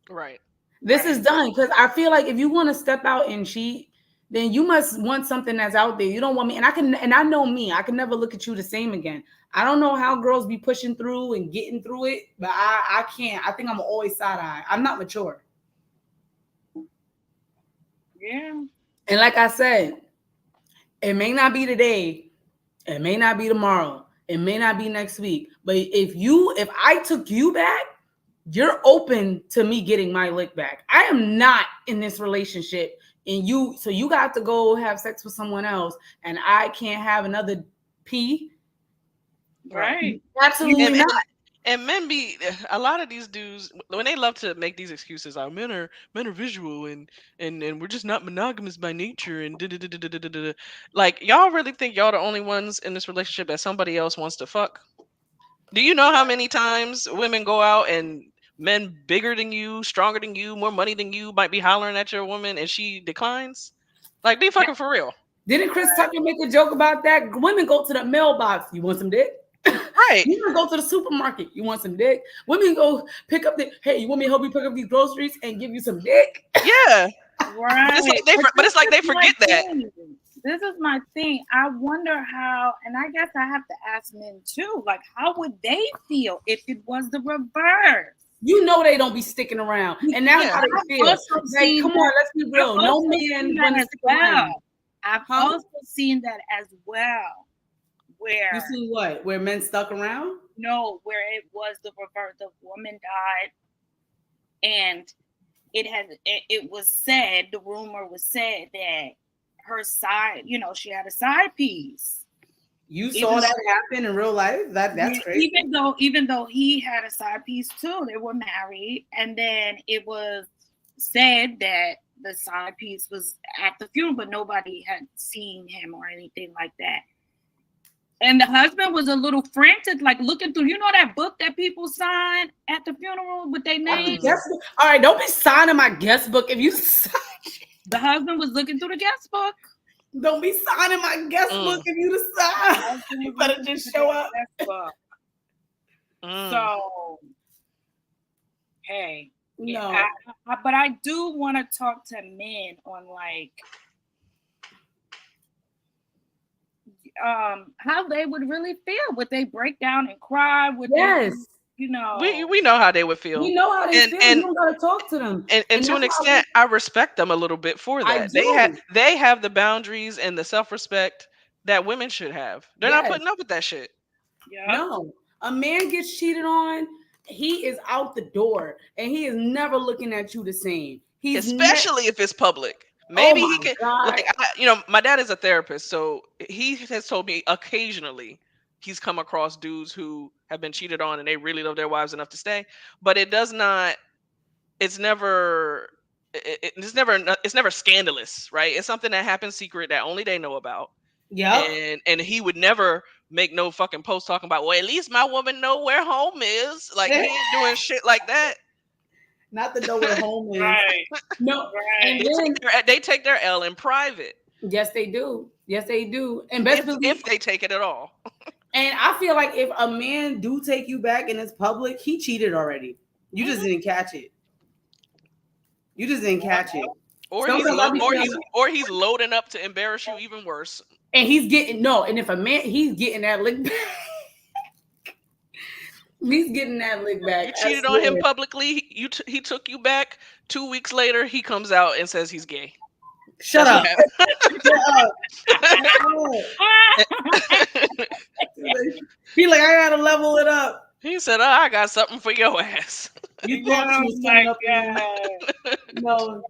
Right. This Right. is done because I feel like if you want to step out and cheat, then you must want something that's out there. You don't want me, and I know me. I can never look at you the same again. I don't know how girls be pushing through and getting through it, but I can't. I think I'm always side eye. I'm not mature. Yeah. And like I said, it may not be today, it may not be tomorrow, it may not be next week. But if I took you back, you're open to me getting my lick back. I am not in this relationship, and you got to go have sex with someone else, and I can't have another P. Right. Absolutely And, not. and men be a lot of these dudes when they love to make these excuses. Our men are visual and we're just not monogamous by nature and da-da-da-da-da-da-da. Like y'all really think y'all the only ones in this relationship that somebody else wants to fuck? Do you know how many times women go out and men bigger than you, stronger than you, more money than you might be hollering at your woman and she declines? Like be fucking for real. Didn't Chris Tucker make a joke about that? Women go to the mailbox. You want some dick? Right. Women go to the supermarket. You want some dick? Women go pick up the. Hey, you want me to help you pick up these groceries and give you some dick? Yeah. Right. But it's like they This is my forget that. thing. This is my thing. I wonder how, and I guess I have to ask men too. Like, how would they feel if it was the reverse? You know they don't be sticking around, and that's Yeah. how I've they feel. also Like, seen come on, that. let's be I've real. No also man seen want that to as stick well. around. I've Huh? also seen that as well. Where You see what? Where men stuck around? no, where it was the reverse. The woman died, and it was said, the rumor was said that her side, she had a side piece. You Even saw that happen in real life? That's crazy. even though he had a side piece too, they were married, and then it was said that the side piece was at the funeral, but nobody had seen him or anything like that. And the husband was a little frantic, like looking through, that book that people sign at the funeral with their names. Guest book. All right, don't be signing my guest book. If you The husband was looking through the guest book. don't be signing my guest book if you decide. You better just show up. So, hey, No. but I do want to talk to men on like how they would really feel. Would they break down and cry? Would Yes. they, We know how they would feel. We know how they feel. And You don't gotta talk to them. and to an extent, I respect them a little bit for I that. do. They have the boundaries and the self-respect that women should have. They're not Yes. putting up with that shit. Yeah. No. A man gets cheated on, he is out the door and he is never looking at you the same. He's Especially if it's public. Maybe he my can God. like my dad is a therapist, so he has told me occasionally he's come across dudes who have been cheated on and they really love their wives enough to stay, but it's never it's never scandalous, right? It's something that happens secret that only they know about. Yep. And he would never make no fucking post talking about, well, at least my woman know where home is. Like he ain't doing shit like that. Not to know where home is. Right. No. Right. And then They take their L in private. yes, they do. Yes, they do. And best believe If they take it at all. and I feel like if a man do take you back and it's public, he cheated already. You just didn't catch it. You just didn't catch it. Or he's loading up to embarrass you even worse. And he's getting no. And if a man, he's getting that lick back. He's getting that lick back. You I cheated on him swear. publicly. He took you back. 2 weeks later, he comes out and says he's gay. Shut That's what up. Shut up. happened. He like, I gotta level it up. He said, "Oh, I got something for your ass." You thought Oh she was my coming up god.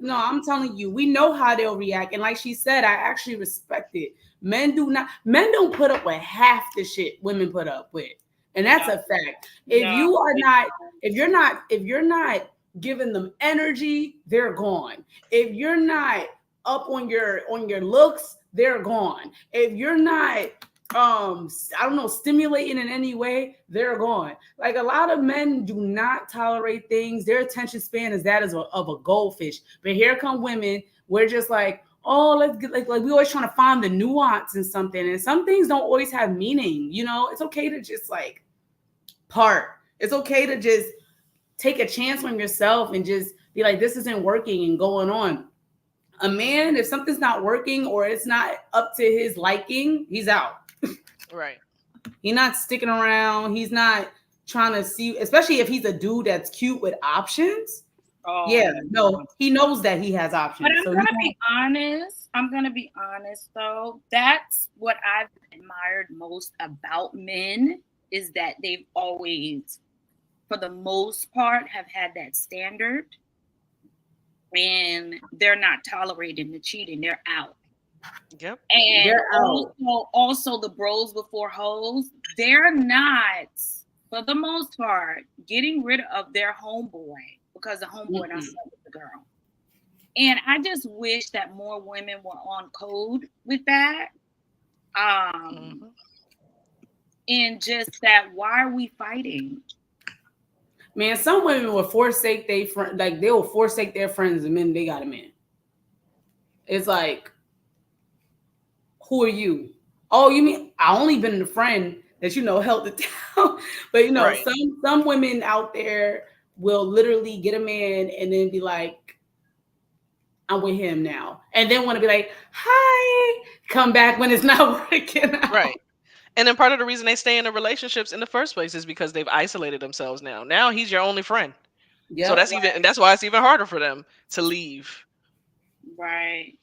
no, I'm telling you, we know how they'll react. And like she said, I actually respect it. Men don't put up with half the shit women put up with. And that's No. a fact. No. If you're not giving them energy, they're gone. If you're not up on your looks, they're gone. If you're not I don't know, stimulating in any way, they're gone. Like a lot of men do not tolerate things. Their attention span is that of a goldfish. But here come women. We're just like, oh, let's get like we always trying to find the nuance in something. And some things don't always have meaning. You know, it's okay to just like part. It's okay to just take a chance on yourself and just be like, this isn't working and going on. A man, if something's not working or it's not up to his liking, he's out. Right. He's not sticking around. He's not trying to see, especially if he's a dude that's cute with options. Oh, Yeah, no, he knows that he has options. but I'm gonna be honest. I'm gonna be honest though. That's what I've admired most about men is that they've always, for the most part, have had that standard, and they're not tolerating the cheating. They're out. Yep. And also the bros before hoes, they're not, for the most part, getting rid of their homeboy because the homeboy done slept with the girl. And I just wish that more women were on code with that. And just that, why are we fighting? Man, some women will forsake their friend, like they will forsake their friends and then they got a man. It's like, who are you? Oh, you mean I only been a friend that held it down. But Right. some women out there will literally get a man and then be like, I'm with him now. And then want to be like, hi, come back when it's not working out. Right. And then part of the reason they stay in the relationships in the first place is because they've isolated themselves now. Now he's your only friend. Yep, So that's why it's even harder for them to leave. Right.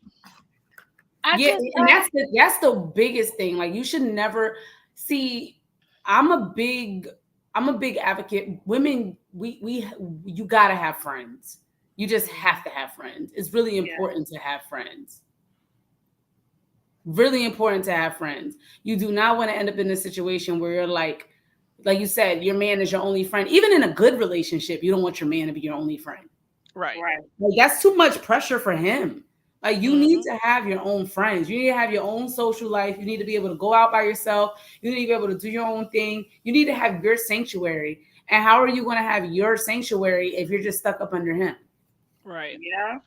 And that's the biggest thing. Like you should never see. I'm a big advocate. Women, you gotta have friends. You just have to have friends. It's really important to have friends. Really important to have friends. You do not want to end up in a situation where you're like you said, your man is your only friend. Even in a good relationship, you don't want your man to be your only friend. Right. Like that's too much pressure for him. Like you need to have your own friends. You need to have your own social life. You need to be able to go out by yourself. You need to be able to do your own thing. You need to have your sanctuary. And how are you going to have your sanctuary if you're just stuck up under him? Right. Yeah.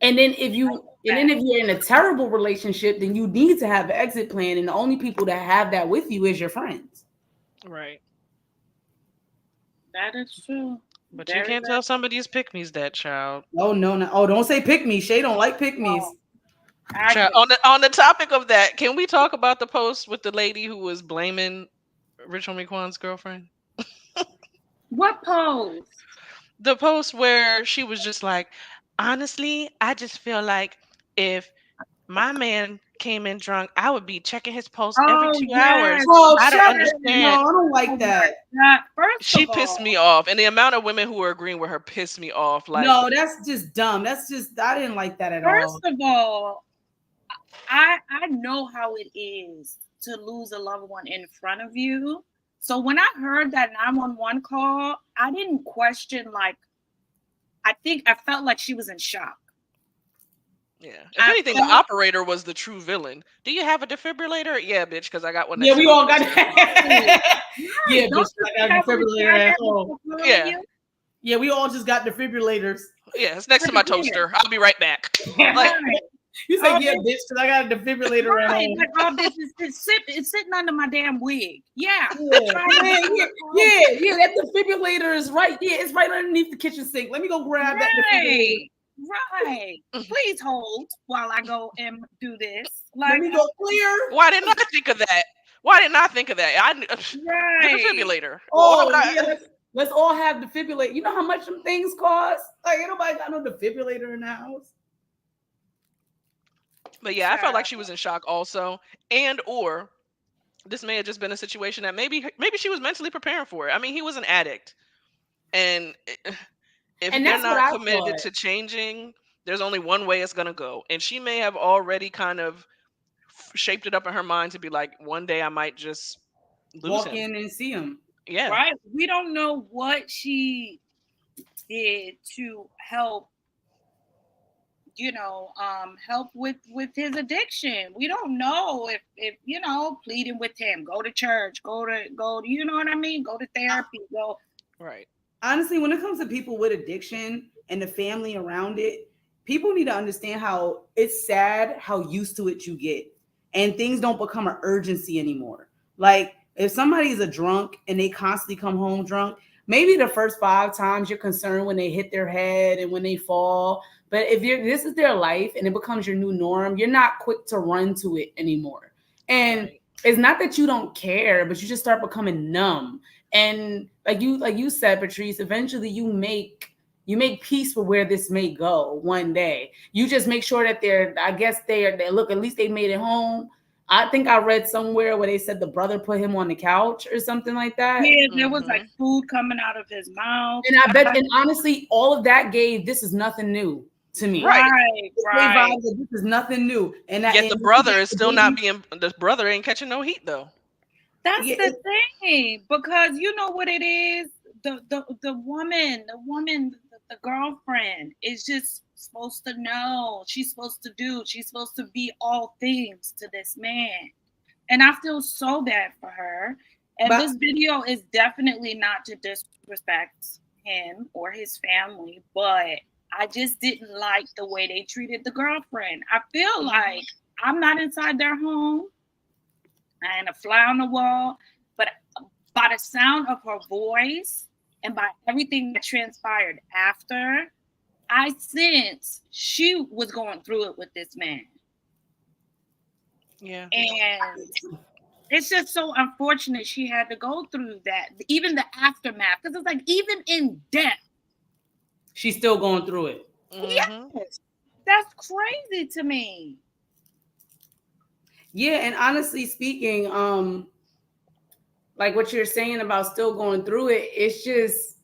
And then if you're in a terrible relationship, then you need to have an exit plan. And the only people that have that with you is your friends. Right. That is true. But you can't tell somebody's pick-me's that, child. Oh, no. Oh, don't say pick-me. Shay don't like pick-me's. Child, on the topic of that, can we talk about the post with the lady who was blaming Rich Homie Quan's girlfriend? What post? The post where she was just like, honestly, I just feel like if my man came in drunk, I would be checking his post every 2 hours. Oh, I don't understand. No, I don't like that. She pissed me off, and the amount of women who are agreeing with her pissed me off. Like, no, that's just dumb. I didn't like that at all. First of all, I know how it is to lose a loved one in front of you. So when I heard that 911 call, I didn't question. Like, I felt like she was in shock. Yeah. If anything, the operator was the true villain. Do you have a defibrillator? Yeah, bitch, because I got one. Yeah, we all got that. Yeah, bitch, I got a defibrillator at home. Yeah. Yeah, we all just got defibrillators. Yeah, it's next to my toaster. I'll be right back. Like, you say, yeah, bitch, because I got a defibrillator at home. Like, all this it's sitting under my damn wig. Yeah. Yeah, that defibrillator is right. Yeah, it's right underneath the kitchen sink. Let me go grab that defibrillator. Right. Please hold while I go and do this. Like, let me go clear. Why didn't I think of that? Why didn't I think of that? Right. Defibrillator. Well, why would Oh yeah, I? let's all have defibrillator. You know how much them things cost? Like ain't nobody got no defibrillator in the house. But yeah, I felt like Child. she was in shock also, and or this may have just been a situation that maybe she was mentally preparing for it. I mean, he was an addict, and if And they're that's what not I committed thought. to changing, there's only one way it's gonna go. And she may have already kind of shaped it up in her mind to be like, one day I might just lose Walk him. in and see him. Yeah, Right. We don't know what she did to help, help with his addiction. We don't know if pleading with him, go to church, go to, you know what I mean, go to therapy, go. right. Honestly, when it comes to people with addiction and the family around it, people need to understand how it's sad how used to it you get. And things don't become an urgency anymore. Like if somebody's a drunk and they constantly come home drunk, maybe the first 5 times you're concerned when they hit their head and when they fall. But if you're this is their life and it becomes your new norm, you're not quick to run to it anymore. And Right. it's not that you don't care, but you just start becoming numb. And like you said, Patrice, eventually you make peace with where this may go one day. You just make sure that I guess they look, at least they made it home. I think I read somewhere where they said the brother put him on the couch or something like that. Yeah, there was like Hmm. food coming out of his mouth. And I bet, and honestly, all of that gave this is nothing new to me. Right. Right, It gave right. vibes that this is nothing new. And that Yet and the you see brother that is the still not baby, being. The brother ain't catching no heat though. That's yeah, the thing, because you know what it is. The girlfriend is just supposed to know. She's supposed to do. She's supposed to be all things to this man, and I feel so bad for her. And but this video is definitely not to disrespect him or his family, but I just didn't like the way they treated the girlfriend. I feel Hmm. like I'm not inside their home. I ain't a fly on the wall, but by the sound of her voice and by everything that transpired after, I sense she was going through it with this man. Yeah. And it's just so unfortunate she had to go through that, even the aftermath. Because it's like, even in death, she's still going through it. Hmm. yes, that's crazy to me. Yeah, and honestly speaking, like what you're saying about still going through it, it's just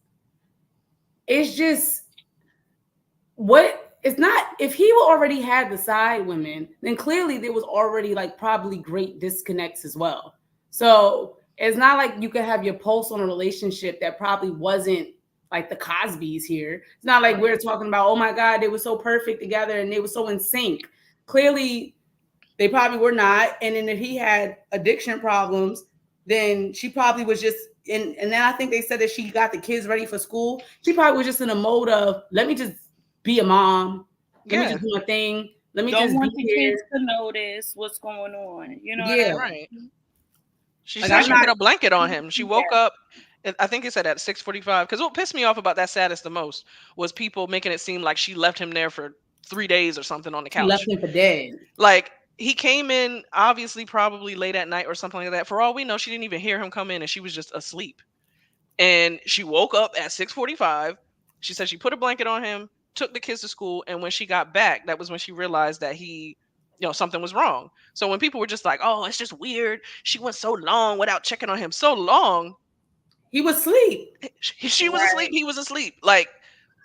what it's not. If he already had the side women, then clearly there was already like probably great disconnects as well. So it's not like you could have your pulse on a relationship that probably wasn't like the Cosbys here. It's not like Right. we're talking about, oh my God, they were so perfect together and they were so in sync. Clearly they probably were not. And then if he had addiction problems, then she probably was just and then I think they said that she got the kids ready for school. She probably was just in a mode of let me just be a mom. Let me Yeah. just do my thing. Let me Don't just be want the kids here. to notice what's going on. You know what I Yeah. Right. mean? She Like said I'm she not put a blanket on him. She woke Yeah. up. I think it said at 6:45. Because what pissed me off about that status the most was people making it seem like she left him there for 3 days or something on the she left couch. him for dead. Like he came in obviously probably late at night or something like that. For all we know, she didn't even hear him come in and she was just asleep. And she woke up at 6:45. She said she put a blanket on him, took the kids to school, and when she got back, that was when she realized that something was wrong. So when people were just like, "Oh, it's just weird. She went so long without checking on him. So long." He was asleep. She was asleep, Right. he was asleep. Like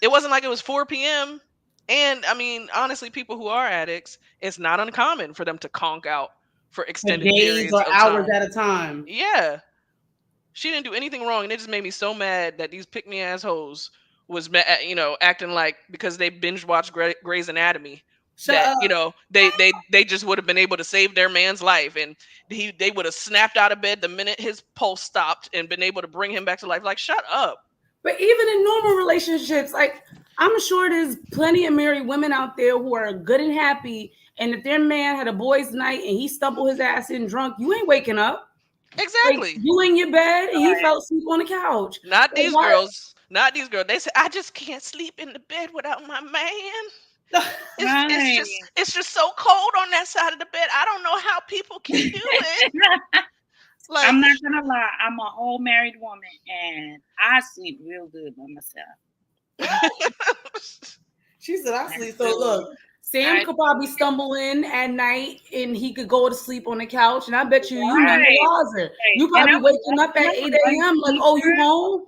it wasn't like it was 4 p.m. And I mean, honestly, people who are addicts, it's not uncommon for them to conk out for For extended days periods or of hours time. at a time. Yeah. She didn't do anything wrong, and it just made me so mad that these pick me assholes was acting like because they binge watched Grey's Anatomy Shut that up. they just would have been able to save their man's life, and they would have snapped out of bed the minute his pulse stopped and been able to bring him back to life. Like, shut up. But even in normal relationships, like I'm sure there's plenty of married women out there who are good and happy. And if their man had a boys' night and he stumbled his ass in drunk, you ain't waking up. Like Exactly. you in your bed and he Right. fell asleep on the couch. Not Like these why? girls. Not these girls. They say I just can't sleep in the bed without my man. Right. It's just so cold on that side of the bed. I don't know how people can do it. Like, I'm not gonna lie, I'm a whole married woman and I sleep real good by myself. She said, I I sleep. So do. look, Sam I could probably stumble in at night and he could go to sleep on the couch. And I bet you none the right, wiser. right. You And probably waking up I'm at a 8 light a.m. like, oh, you sleeper. home?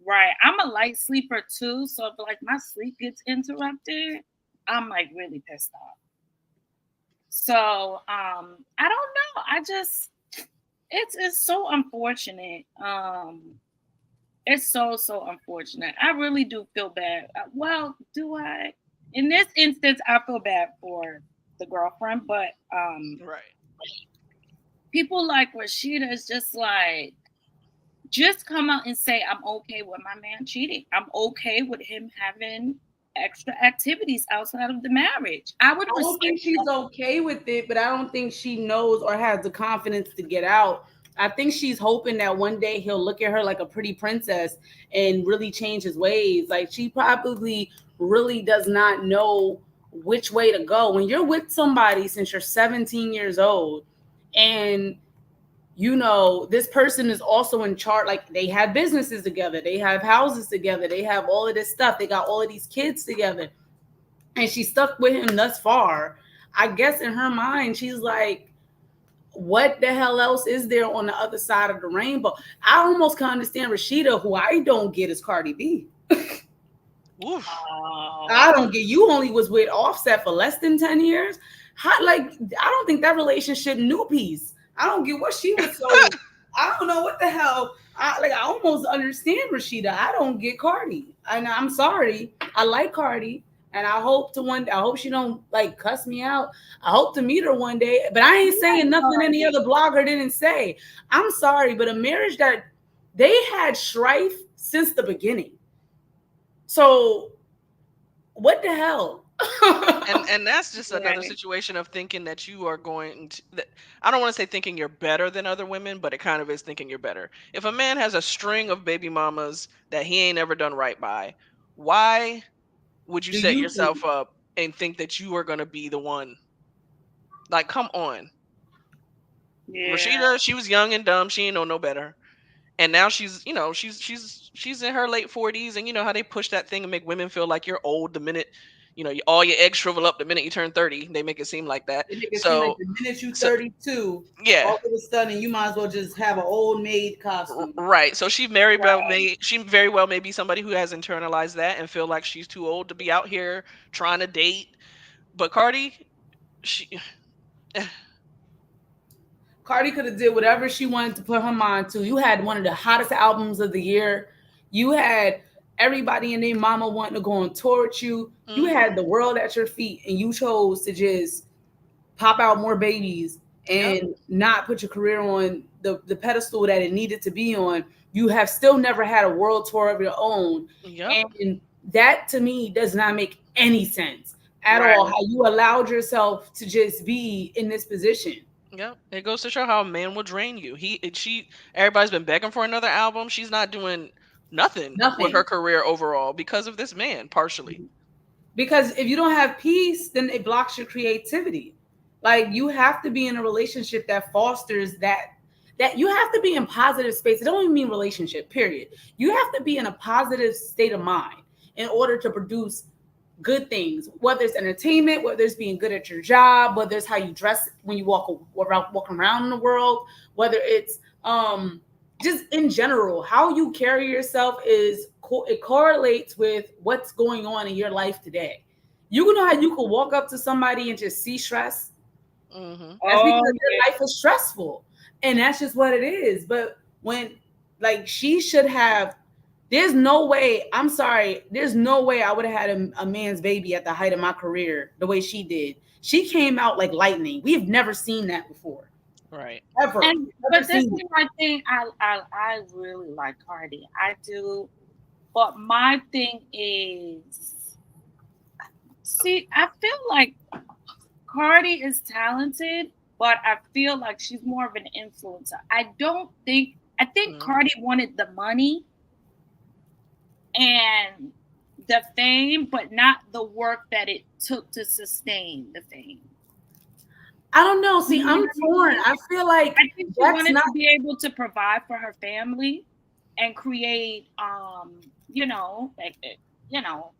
Right. I'm a light sleeper too. So if like my sleep gets interrupted, I'm like really pissed off. So I don't know. I just it's so unfortunate. It's so unfortunate. I really do feel bad. Well, do I? In this instance, I feel bad for the girlfriend, but right. people like Rasheeda is just like, just come out and say, I'm okay with my man cheating. I'm okay with him having extra activities outside of the marriage. I would I don't respect think she's that. okay with it, but I don't think she knows or has the confidence to get out. I think she's hoping that one day he'll look at her like a pretty princess and really change his ways. Like she probably really does not know which way to go. When you're with somebody since you're 17 years old and this person is also in charge, like they have businesses together, they have houses together, they have all of this stuff, they got all of these kids together and she stuck with him thus far. I guess in her mind, she's like, what the hell else is there on the other side of the rainbow? I almost can understand Rasheeda, who I don't get is Cardi B. Oof. I Oh, don't get you only was with Offset for less than 10 years. How, like, I don't think that relationship knew peace. I don't get what she was so I don't know what the hell. I almost understand Rasheeda. I don't get Cardi. And I'm sorry. I like Cardi. And I hope to one day, I hope she don't like cuss me out. I hope to meet her one day. But I ain't saying nothing any other blogger didn't say. I'm sorry, but a marriage that they had strife since the beginning. So what the hell? And that's just another right. situation of thinking that you are going to I don't want to say thinking you're better than other women, but it kind of is thinking you're better. If a man has a string of baby mamas that he ain't ever done right by, why would you Do set you think? yourself up and think that you are going to be the one? Like, come on. Yeah. Rashida, she was young and dumb. She ain't know no better. And now she's, she's in her late 40s, and you know how they push that thing and make women feel like you're old the minute, all your eggs shrivel up the minute you turn 30. They make it seem like that. It make it seem like So, the minute you so 32, yeah, all of a sudden you might as well just have an old maid costume. right. So Right. she very well may be somebody who has internalized that and feel like she's too old to be out here trying to date. But Cardi, she Cardi could have did whatever she wanted to put her mind to. You had one of the hottest albums of the year. You had everybody and their mama wanting to go on tour with you. You mhm, had the world at your feet, and you chose to just pop out more babies yep, and not put your career on the pedestal that it needed to be on. You have still never had a world tour of your own. yep, And that to me does not make any sense at all. Right. How you allowed yourself to just be in this position. yep. It goes to show how a man will drain you. Everybody's been begging for another album. She's not doing nothing with her Nothing. career overall because of this man, partially. Because if you don't have peace, then it blocks your creativity. Like you have to be in a relationship that fosters that you have to be in positive space. It don't even mean relationship, period. You have to be in a positive state of mind in order to produce good things, whether it's entertainment, whether it's being good at your job, whether it's how you dress when you walk around in the world, whether it's just in general, how you carry yourself it correlates with what's going on in your life today. You know how you could walk up to somebody and just see stress. Hmm. That's because Oh their life is stressful, and that's just what it is. But when like she should have, there's no way. I'm sorry. There's no way I would have had a man's baby at the height of my career the way she did. She came out like lightning. We've never seen that before, Right. ever. And Never but this seen is it. my thing. I really like Cardi. I do. But my thing is, see, I feel like Cardi is talented, but I feel like she's more of an influencer. I think Mhm. Cardi wanted the money and the fame, but not the work that it took to sustain the fame. I don't know. You See, know I'm what I torn. mean? I feel like I think she that's wanted not. to be able to provide for her family and create, you know, like, you know,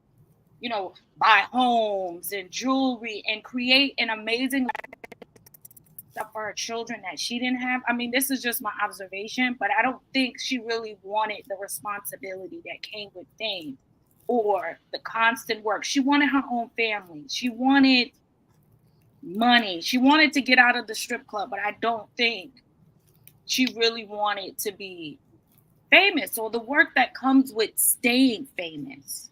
buy homes and jewelry and create an amazing stuff for her children that she didn't have. I mean, this is just my observation, but I don't think she really wanted the responsibility that came with fame or the constant work. She wanted her own family. She wanted money. She wanted to get out of the strip club, but I don't think she really wanted to be famous or the work that comes with staying famous.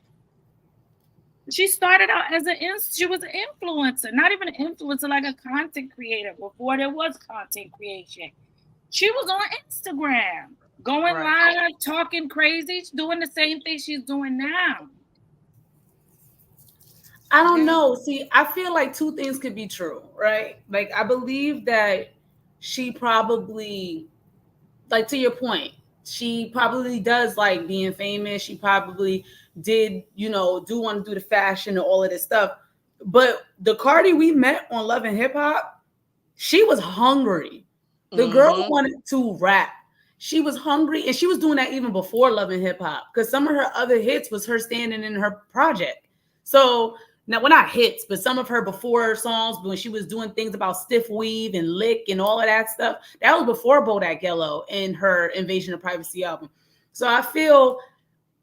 She started out as she was an influencer, not even an influencer, like a content creator before there was content creation. She was on Instagram, going Right. live, talking crazy, doing the same thing she's doing now. I don't Yeah. know. See, I feel like two things could be true, right? Like, I believe that she probably, like, to your point, she probably does like being famous. She probably did, do want to do the fashion and all of this stuff. But the Cardi we met on Love and Hip Hop, she was hungry. The girl Mhm. wanted to rap. She was hungry, and she was doing that even before Love and Hip Hop, because some of her other hits was her standing in her project. So now, well, not hits, but some of her before songs when she was doing things about stiff weave and lick and all of that stuff. That was before Bodak Yellow and her Invasion of Privacy album. So I feel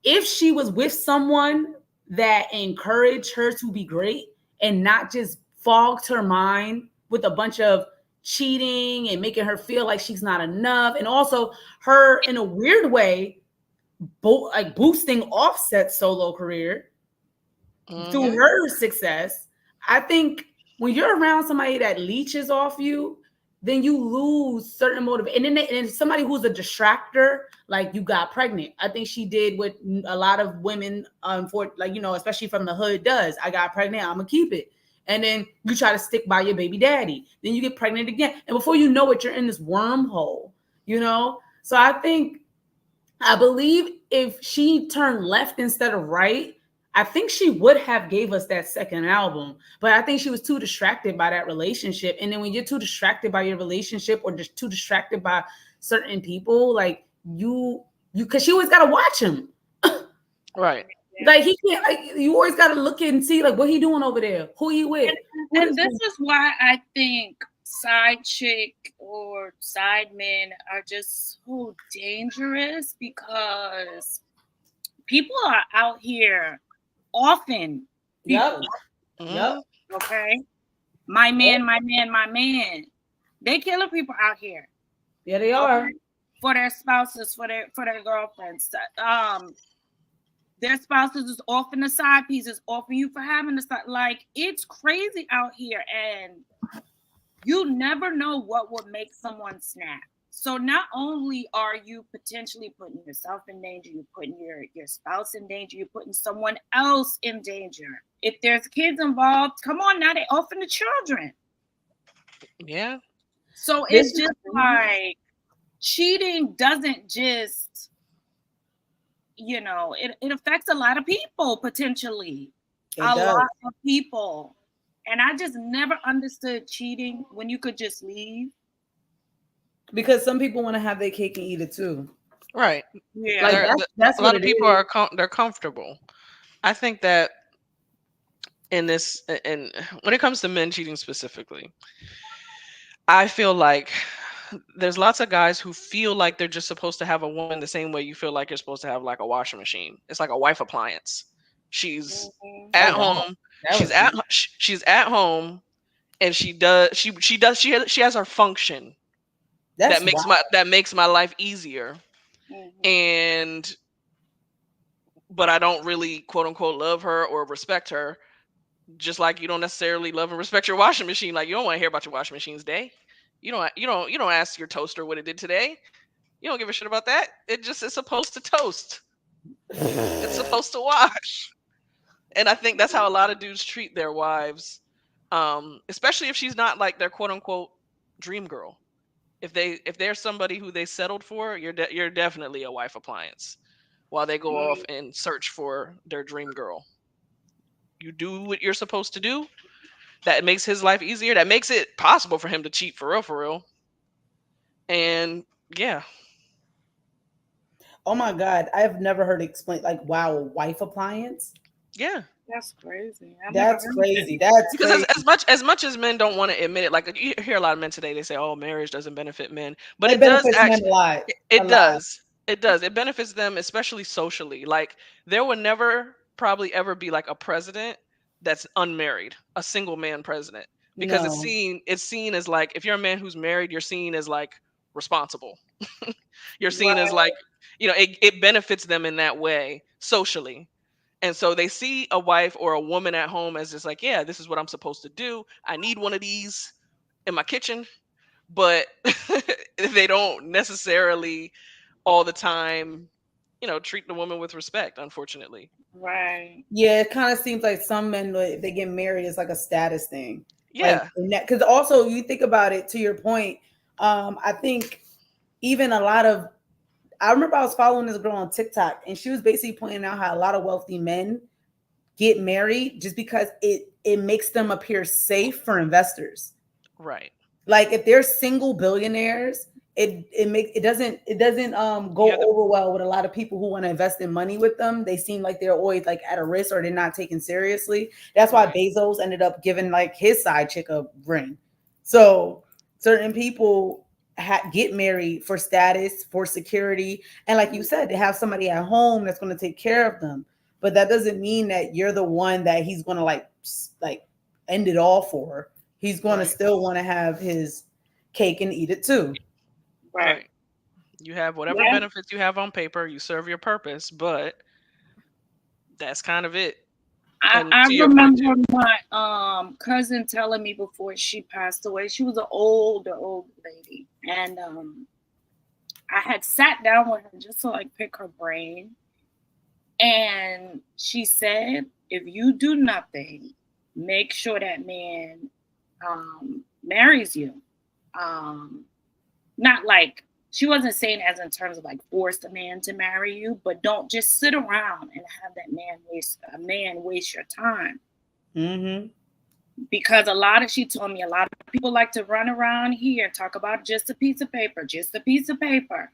if she was with someone that encouraged her to be great and not just fogged her mind with a bunch of cheating and making her feel like she's not enough, and also her in a weird way like boosting Offset's solo career through Mhm. her success. I think when you're around somebody that leeches off you, then you lose certain motive. And then somebody who's a distractor, like you got pregnant. I think she did what a lot of women, for like especially from the hood, does. I got pregnant. I'm gonna keep it. And then you try to stick by your baby daddy. Then you get pregnant again, and before you know it, you're in this wormhole. So I believe if she turned left instead of right, I think she would have gave us that second album. But I think she was too distracted by that relationship. And then when you're too distracted by your relationship or just too distracted by certain people, like because she always gotta watch him. Right. Like he can't. Like you always gotta look and see like what he doing over there, who he with, And, who and this. this is why I think side chick or side men are just so dangerous because people are out here often Yep. people, Yep. Mhm. okay? My man, my man, my man. They killing people out here, Yeah, they are. okay? For their spouses, for their girlfriends. Their spouses is often the side pieces, often you for having the side. Like it's crazy out here, and you never know what would make someone snap. So not only are you potentially putting yourself in danger, you're putting your spouse in danger, you're putting someone else in danger. If there's kids involved, come on now, they often the children. Yeah. So This it's is just like cheating doesn't just, it affects a lot of people potentially. it A does lot of people. And I just never understood cheating when you could just leave. because some people want to have their cake and eat it too. Right. Like Yeah. that's A what lot of it people is. are they're comfortable. I think that in this and when it comes to men cheating specifically, I feel like there's lots of guys who feel like they're just supposed to have a woman the same way you feel like you're supposed to have like a washing machine. It's like a wife appliance. She's Mhm. Oh at wow, home. that was deep. She's at home and she has her function That's wild. that makes my life easier. Mhm. And but I don't really quote unquote love her or respect her. Just like you don't necessarily love and respect your washing machine. Like you don't want to hear about your washing machine's day. You don't ask your toaster what it did today. You don't give a shit about that. It's supposed to toast. It's supposed to wash. And I think that's how a lot of dudes treat their wives. Especially if she's not like their quote unquote dream girl. If they're somebody who they settled for, you're definitely a wife appliance while they go off Mm. and search for their dream girl. You do what you're supposed to do, that makes his life easier, that makes it possible for him to cheat for real, for real. And yeah, Oh my God, I've never heard it explained. Like, wow, a wife appliance? yeah. That's crazy. I've never That's heard crazy. anything like That's Because crazy. as much as men don't want to admit it, like you hear a lot of men today, they say, "Oh, marriage doesn't benefit men," but It it does benefits men actually. a lot. A It lot. does. It does. It benefits them, especially socially. Like there will never probably ever be like a president that's unmarried, a single man president, because No. it's seen as like if you're a man who's married, you're seen as like responsible. You're seen as Right, like it benefits them in that way socially. And so they see a wife or a woman at home as just like, yeah, this is what I'm supposed to do. I need one of these in my kitchen, but they don't necessarily all the time, treat the woman with respect, unfortunately. right. Yeah, it kind of seems like some men, like, they get married, it's like a status thing. Like, Yeah, because also you think about it, to your point, I think even a lot of, I remember I was following this girl on TikTok, and she was basically pointing out how a lot of wealthy men get married just because it makes them appear safe for investors. right. Like if they're single billionaires, it doesn't You go have the over well with a lot of people who want to invest in money with them. They seem like they're always like at a risk, or they're not taken seriously. That's why right, Bezos ended up giving like his side chick a ring. So certain people get married for status, for security, and like you said, they have somebody at home that's going to take care of them. But that doesn't mean that you're the one that he's going to like end it all for. He's going to right, still want to have his cake and eat it too. Right. right. You have whatever Yeah. benefits you have on paper, you serve your purpose, but that's kind of it. And I to your point too. remember my cousin telling me before she passed away. She was an old lady, and I had sat down with her just to like pick her brain, and she said, "If you do nothing, make sure that man marries you." Um, Not like she wasn't saying as in terms of like force a man to marry you, but don't just sit around and have that man waste your time. Mm-hmm. Because she told me a lot of people like to run around here and talk about just a piece of paper, just a piece of paper.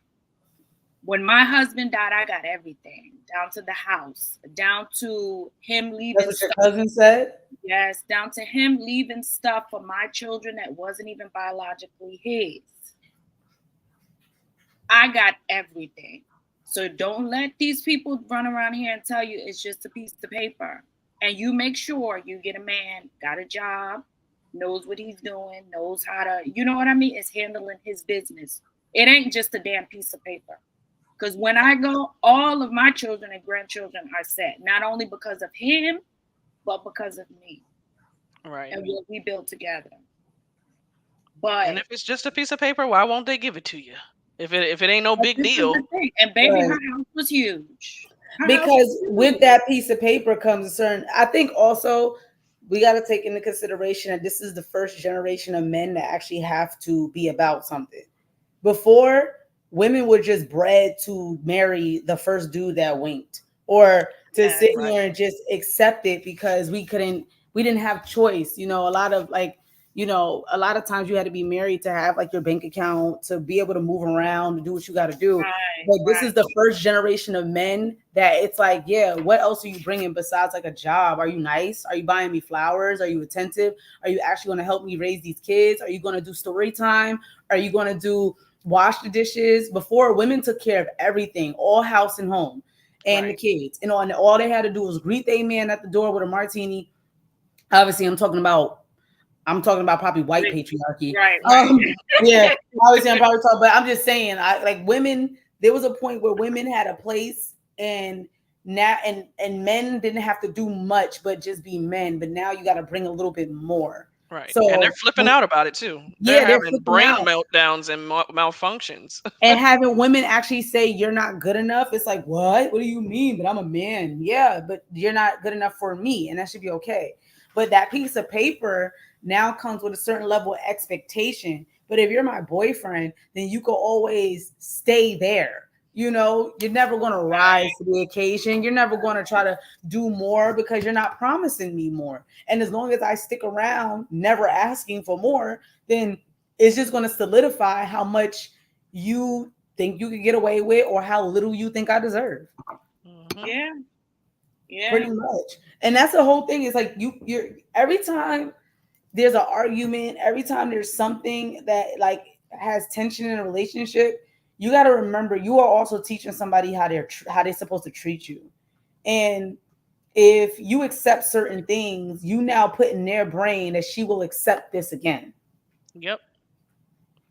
When my husband died, I got everything down to the house, down to him That's leaving what your stuff. cousin said. Yes, down to him leaving stuff for my children that wasn't even biologically his. I got everything. So don't let these people run around here and tell you it's just a piece of paper. And you make sure you get a man, got a job, knows what he's doing, knows how to, you know what I mean? Is handling his business. It ain't just a damn piece of paper. Because when I go, all of my children and grandchildren are set, not only because of him, but because of me Right. and what we built together. And But if it's just a piece of paper, why won't they give it to you? If it ain't no big this is the deal. thing. And baby, Right. her house was huge. Her house was Because with huge. that piece of paper comes a certain, I think also we got to take into consideration that this is the first generation of men that actually have to be about something. Before, women were just bred to marry the first dude that winked, or to Yes. sit Right. here and just accept it because we didn't have choice. A lot of like, a lot of times you had to be married to have like your bank account, to be able to move around, to do what you got to do. Right, But this is right, the first generation of men that it's like, yeah, what else are you bringing besides like a job? Are you nice? Are you buying me flowers? Are you attentive? Are you actually going to help me raise these kids? Are you going to do story time? Are you going to do wash the dishes? Before, women took care of everything, all house and home, and the Right. kids. And all they had to do was greet their man at the door with a martini. Obviously, I'm talking about probably white patriarchy. right, right. Yeah, obviously I'm probably talking, but I'm just saying, I like women. There was a point where women had a place, and now and men didn't have to do much but just be men. But now you got to bring a little bit more. Right. And they're So flipping out about it too. They're yeah, they're having flipping brain out. meltdowns and malfunctions. And having women actually say you're not good enough, it's like, what do you mean? But I'm a man. Yeah, but you're not good enough for me, and that should be okay. But that piece of paper now comes with a certain level of expectation. But if you're my boyfriend, then you can always stay there. You're never going to rise Right. to the occasion. You're never going to try to do more because you're not promising me more. And as long as I stick around, never asking for more, then it's just going to solidify how much you think you can get away with or how little you think I deserve. Mhm. Yeah. Pretty Yeah. much. And that's the whole thing. Is like you're every time there's an argument, every time there's something that like has tension in a relationship, you got to remember you are also teaching somebody how they're supposed to treat you. And if you accept certain things, you now put in their brain that she will accept this again. Yep.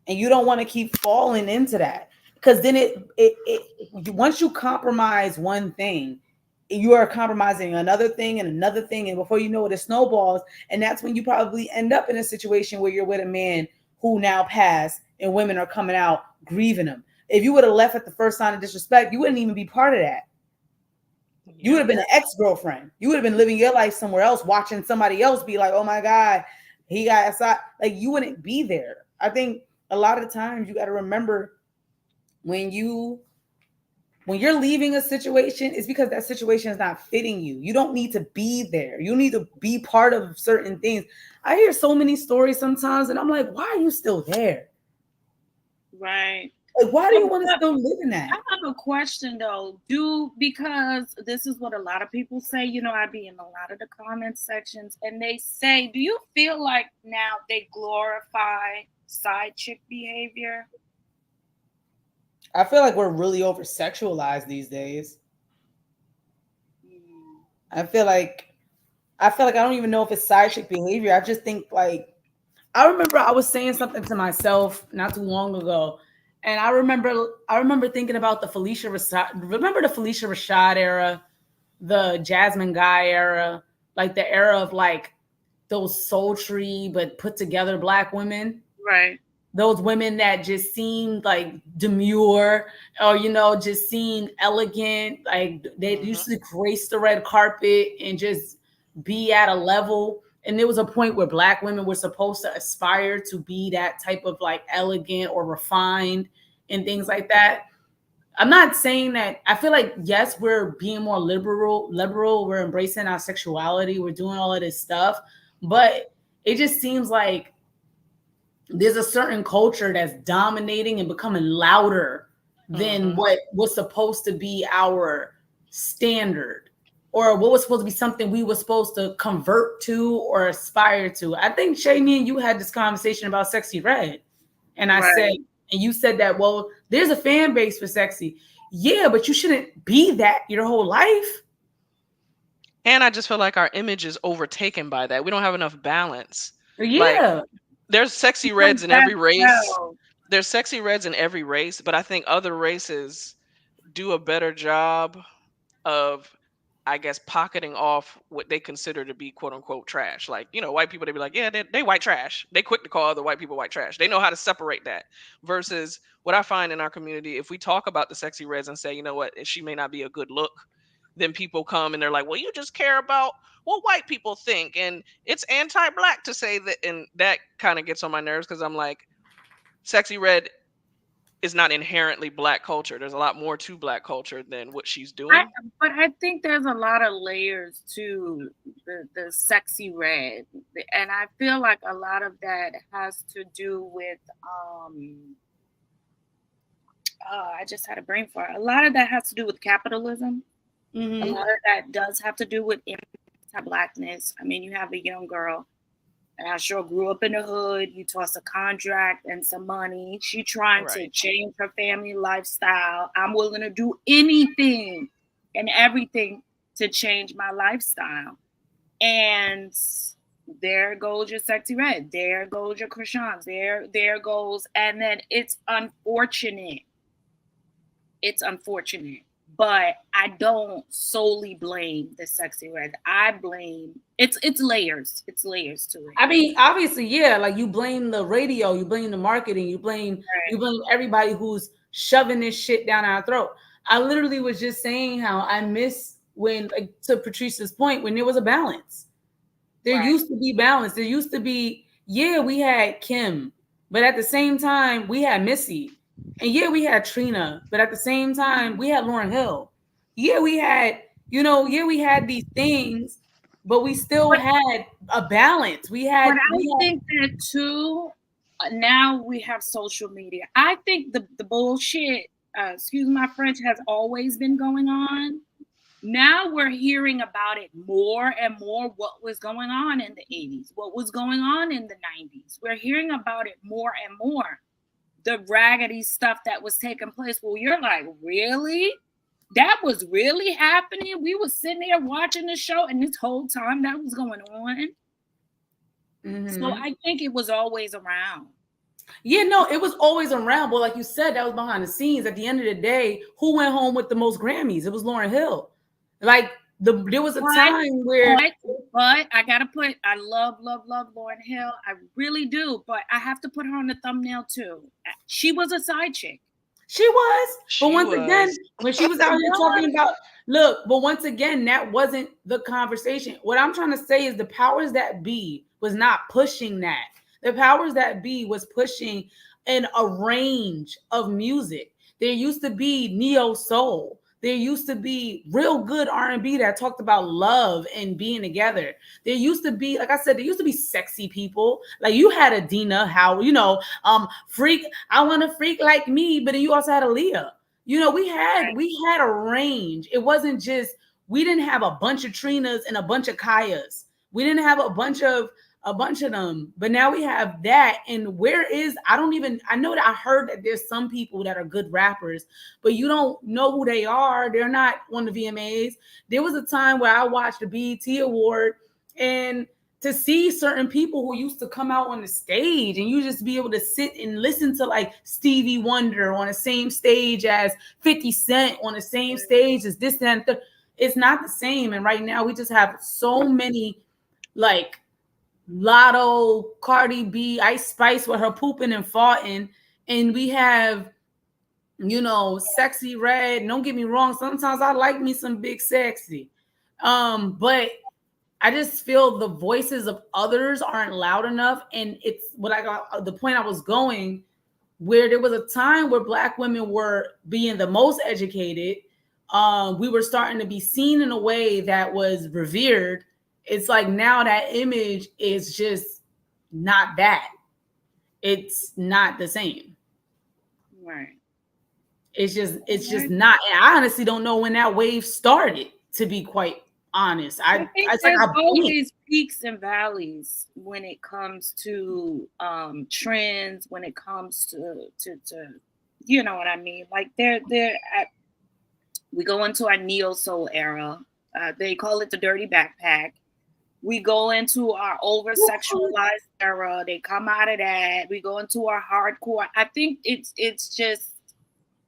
And you don't want to keep falling into that, because then it once you compromise one thing, you are compromising another thing, and before you know it snowballs. And that's when you probably end up in a situation where you're with a man who now passed and women are coming out grieving him. If you would have left at the first sign of disrespect, you wouldn't even be part of that. You would Yep. have been an ex-girlfriend. You would have been living your life somewhere else, watching somebody else be like, oh my God, he got aside. Like, you wouldn't be there. I think a lot of the times you got to remember, when you're leaving a situation, it's because that situation is not fitting you. You don't need to be there. You need to be part of certain things. I hear so many stories sometimes, and I'm like, why are you still there? Right. Like, why do But, you want to but still live in I that? have a question though. Because this is what a lot of people say, I be in a lot of the comment sections and they say, do you feel like now they glorify side chick behavior? I feel like we're really over sexualized these days. Mm, I feel like I don't even know if it's side chick behavior. I just think like, I remember I was saying something to myself not too long ago, and I remember thinking about the Felicia Rashad. Remember the Felicia Rashad era, the Jasmine Guy era, like the era of like those sultry but put together black women. right. Those women that just seemed like demure, or just seemed elegant, like they Mhm. used to grace the red carpet and just be at a level. And there was a point where black women were supposed to aspire to be that type of like elegant or refined and things like that. I'm not saying that. I feel like, yes, we're being more liberal, we're embracing our sexuality, we're doing all of this stuff, but it just seems like there's a certain culture that's dominating and becoming louder than Mhm. what was supposed to be our standard, or what was supposed to be something we were supposed to convert to or aspire to. I think, Shay, me and you had this conversation about Sexy Red. And I said, Right. and you said that, well, there's a fan base for Sexy. Yeah, but you shouldn't be that your whole life. And I just feel like our image is overtaken by that. We don't have enough balance. Like, Yeah. there's sexy Because reds in every that's race. so. There's sexy reds in every race, but I think other races do a better job of, I guess, pocketing off what they consider to be quote unquote trash. Like, white people, they be like, yeah, they white trash. They quick to call other white people white trash. They know how to separate that. Versus what I find in our community, if we talk about the sexy reds and say, you know what, she may not be a good look, then people come and they're like, well, you just care about what white people think. And it's anti black to say that. And that kind of gets on my nerves because I'm like, sexy red is not inherently black culture. There's a lot more to black culture than what she's I doing. but I think there's a lot of layers to the sexy red, and I feel like a lot of that has to do with I just had a brain fart. A lot of that has to do with capitalism. A Mm-hmm. lot of that does have to do with anti-blackness. I mean, you have a young girl, and I sure grew up in the hood. You toss a contract and some money. She trying to Right. change her family lifestyle. I'm willing to do anything and everything to change my lifestyle. And there goes your sexy red. There goes your croissants. There goes, and then it's unfortunate. It's unfortunate, but I don't solely blame the sexy red. I blame it's layers. It's layers to it. I mean, obviously, yeah. Like, you blame the radio, you blame the marketing, you blame everybody who's shoving this shit down our throat. I literally was just saying how I miss when, like, to Patrice's point, when there was a balance. There Right. used to be balance. There used to be, yeah, we had Kim, but at the same time, we had Missy. And yeah, we had Trina, but at the same time, we had Lauryn Hill. Yeah, we had, yeah, we had these things, but we still But had a balance. We but had, I think that too. Now we have social media. I think the bullshit, excuse my French, has always been going on. Now we're hearing about it more and more. What was going on in the 80s? What was going on in the 90s? We're hearing about it more and more. The raggedy stuff that was taking place. Well, you're like, really? That was really happening? We were sitting there watching the show, and this whole time that was going on. So mm-hmm. I think it was always around. Yeah, no, it was always around. But like you said, that was behind the scenes. At the end of the day, who went home with the most Grammys? It was Lauryn Hill. Like there was a But time where but but I gotta put, I love Lauryn Hill. I really do, but I have to put her on the thumbnail too. She was a side chick. she was. But She once again, was. when she was She out here was. talking about, look, but once again, that wasn't the conversation. What I'm trying to say is the powers that be was not pushing that. The powers that be was pushing a range of music. There used to be neo soul. There used to be real good R&B that talked about love and being together. There used to be, like I said, there used to be sexy people. Like you had a Dina, how freak. I want to freak like me, but then you also had a Leah. We had a range. It wasn't just we didn't have a bunch of Trinas and a bunch of Kayas. We didn't have a bunch of them, but now we have that. And I know that I heard that there's some people that are good rappers, but you don't know who they are. They're not on the VMAs. There was a time where I watched the BET Award, and to see certain people who used to come out on the stage and you just be able to sit and listen to like Stevie Wonder on the same stage as 50 Cent, on the same stage as this and that. It's not the same. And right now we just have so many, like Lotto, Cardi B, Ice Spice with her pooping and farting. And we have, Sexy Red. Don't get me wrong. Sometimes I like me some Big Sexy. But I just feel the voices of others aren't loud enough. And it's what I got, the point I was going, where there was a time where Black women were being the most educated. We were starting to be seen in a way that was revered. It's like now that image is just not that. It's not the same. Right. It's just not. And I honestly don't know when that wave started, to be quite honest. I think It's like there's I blink. always peaks and valleys when it comes to trends, when it comes to you know what I mean. Like we go into our neo soul era. They call it the dirty backpack. We go into our over sexualized era. They come out of that. We go into our hardcore. I think it's just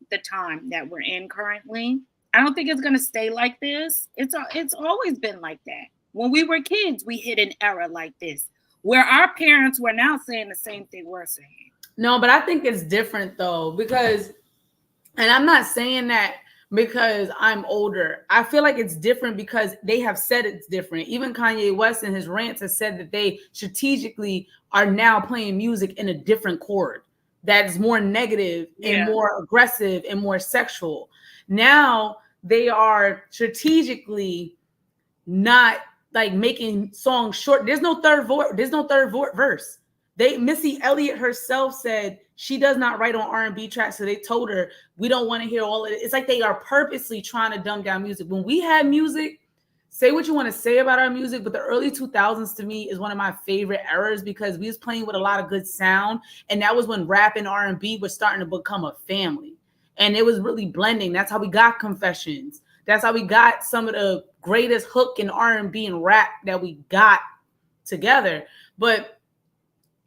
the time that we're in currently. I don't think it's gonna stay like this. It's always been like that. When we were kids, we hit an era like this, where our parents were now saying the same thing we're saying. No, but I think it's different though, because, and I'm not saying that because I'm older. I feel like it's different because they have said it's different. Even Kanye West in his rants has said that they strategically are now playing music in a different chord that's more negative and more aggressive and more sexual. Now they are strategically not like making songs short. There's no third verse. Missy Elliott herself said she does not write on R&B tracks, so they told her we don't want to hear all of it. It's like they are purposely trying to dumb down music. When we had music, say what you want to say about our music, but the early 2000s to me is one of my favorite eras because we was playing with a lot of good sound, and that was when rap and R&B was starting to become a family, and it was really blending. That's how we got Confessions. That's how we got some of the greatest hook in R&B and rap that we got together. But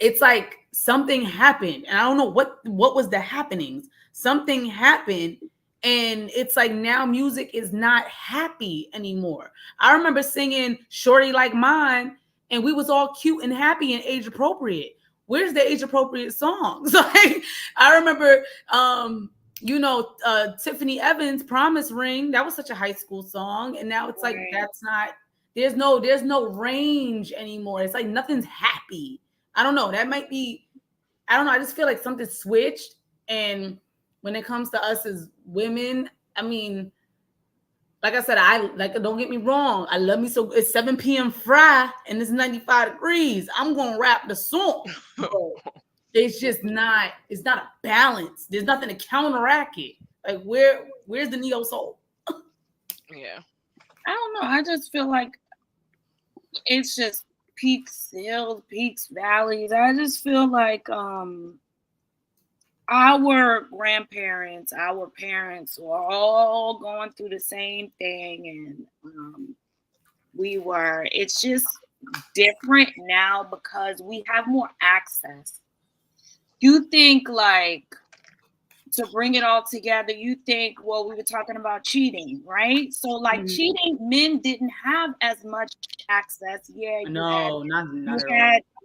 it's like something happened, and I don't know what was the happenings. Something happened, and it's like now music is not happy anymore. I remember singing Shorty Like Mine, and we was all cute and happy and age appropriate. Where's the age appropriate songs? Like I remember Tiffany Evans' Promise Ring. That was such a high school song, and now it's like that's not. There's no range anymore. It's like nothing's happy. I don't know. That might be. I don't know. I just feel like something switched, and when it comes to us as women, I mean, like I said, I like, don't get me wrong. I love me so. It's 7 p.m. fry and it's 95 degrees. I'm gonna rap the song, but it's just not. It's not a balance. There's nothing to counteract it. Like where's the neo soul? Yeah. I don't know. I just feel like it's just peaks, hills, peaks, valleys. I just feel like our grandparents, our parents were all going through the same thing, and it's just different now because we have more access. You think, like, to bring it all together, you think, well, we were talking about cheating, right? So, like, cheating, men didn't have as much access. Yeah, Not at all.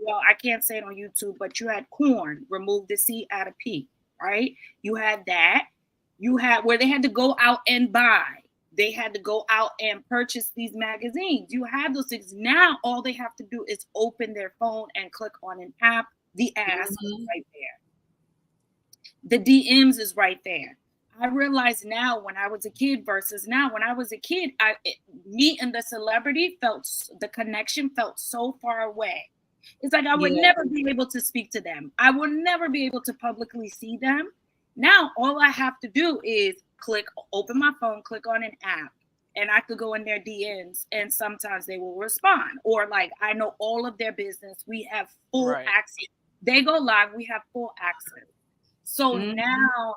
well, I can't say it on YouTube, but you had corn, remove the seed out of pea, right? You had that. You had where they had to go out and buy. They had to go out and purchase these magazines. You have those things. Now all they have to do is open their phone and click on an app. The ass is right there. The DMs is right there. I realize now when I was a kid versus now. When I was a kid, me and the celebrity the connection felt so far away. It's like I would never be able to speak to them. I would never be able to publicly see them. Now all I have to do is open my phone, click on an app, and I could go in their DMs, and sometimes they will respond. Or like I know all of their business. We have full access. They go live, we have full access. So now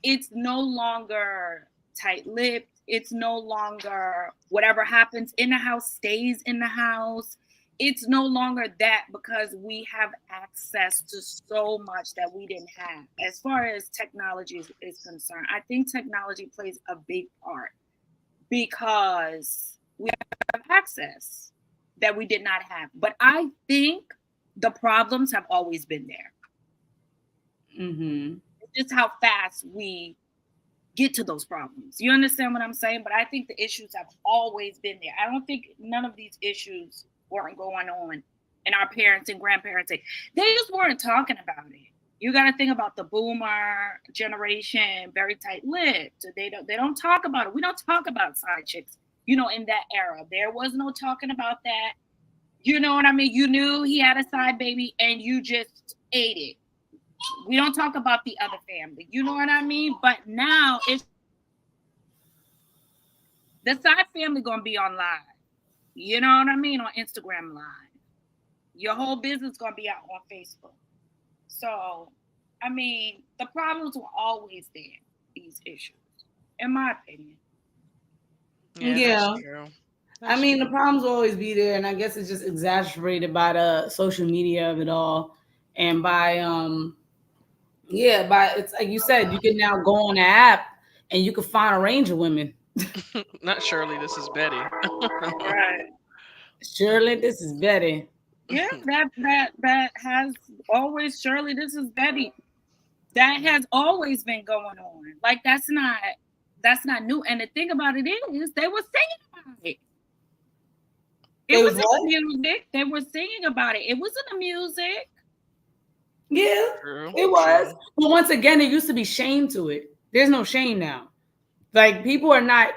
it's no longer tight-lipped. It's no longer whatever happens in the house stays in the house. It's no longer that because we have access to so much that we didn't have. As far as technology is concerned, I think technology plays a big part because we have access that we did not have. But I think the problems have always been there. It's just how fast we get to those problems. You understand what I'm saying? But I think the issues have always been there. I don't think none of these issues weren't going on in our parents and grandparents. They just weren't talking about it. You got to think about the boomer generation, very tight-lipped. They don't talk about it. We don't talk about side chicks, in that era. There was no talking about that. You know what I mean? You knew he had a side baby and you just ate it. We don't talk about the other family. You know what I mean? But now it's the side family going to be on live. You know what I mean? On Instagram Live. Your whole business is going to be out on Facebook. So, I mean, the problems were always there, these issues, in my opinion. Yeah. That's true. I mean, the problems will always be there, and I guess it's just exaggerated by the social media of it all. And by it's like you said, you can now go on the app and you can find a range of women. Not Shirley, this is Betty. Right. Shirley, this is Betty. Yeah, that has always Shirley, this is Betty. That has always been going on. Like that's not new. And the thing about it is they were singing about it. It was in the music. They were singing about it. It was in the music. Yeah, it was. But once again, there used to be shame to it. There's no shame now. Like people are not.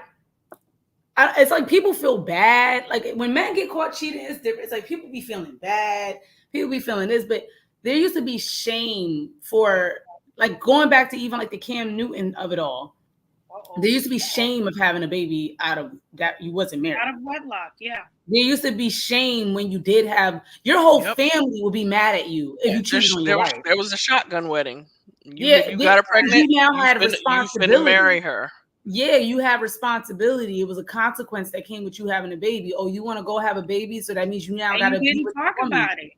It's like people feel bad. Like when men get caught cheating, it's different. It's like people be feeling bad. People be feeling this, but there used to be shame for like going back to even like the Cam Newton of it all. There used to be shame of having a baby out of that you wasn't married. Out of wedlock, yeah. There used to be shame when you did have your whole family would be mad at you if you cheated on your wife. There was a shotgun wedding. You got her pregnant. You now had responsibility. You finna marry her. Yeah, you have responsibility. It was a consequence that came with you having a baby. Oh, you want to go have a baby, so that means you now got to talk about it.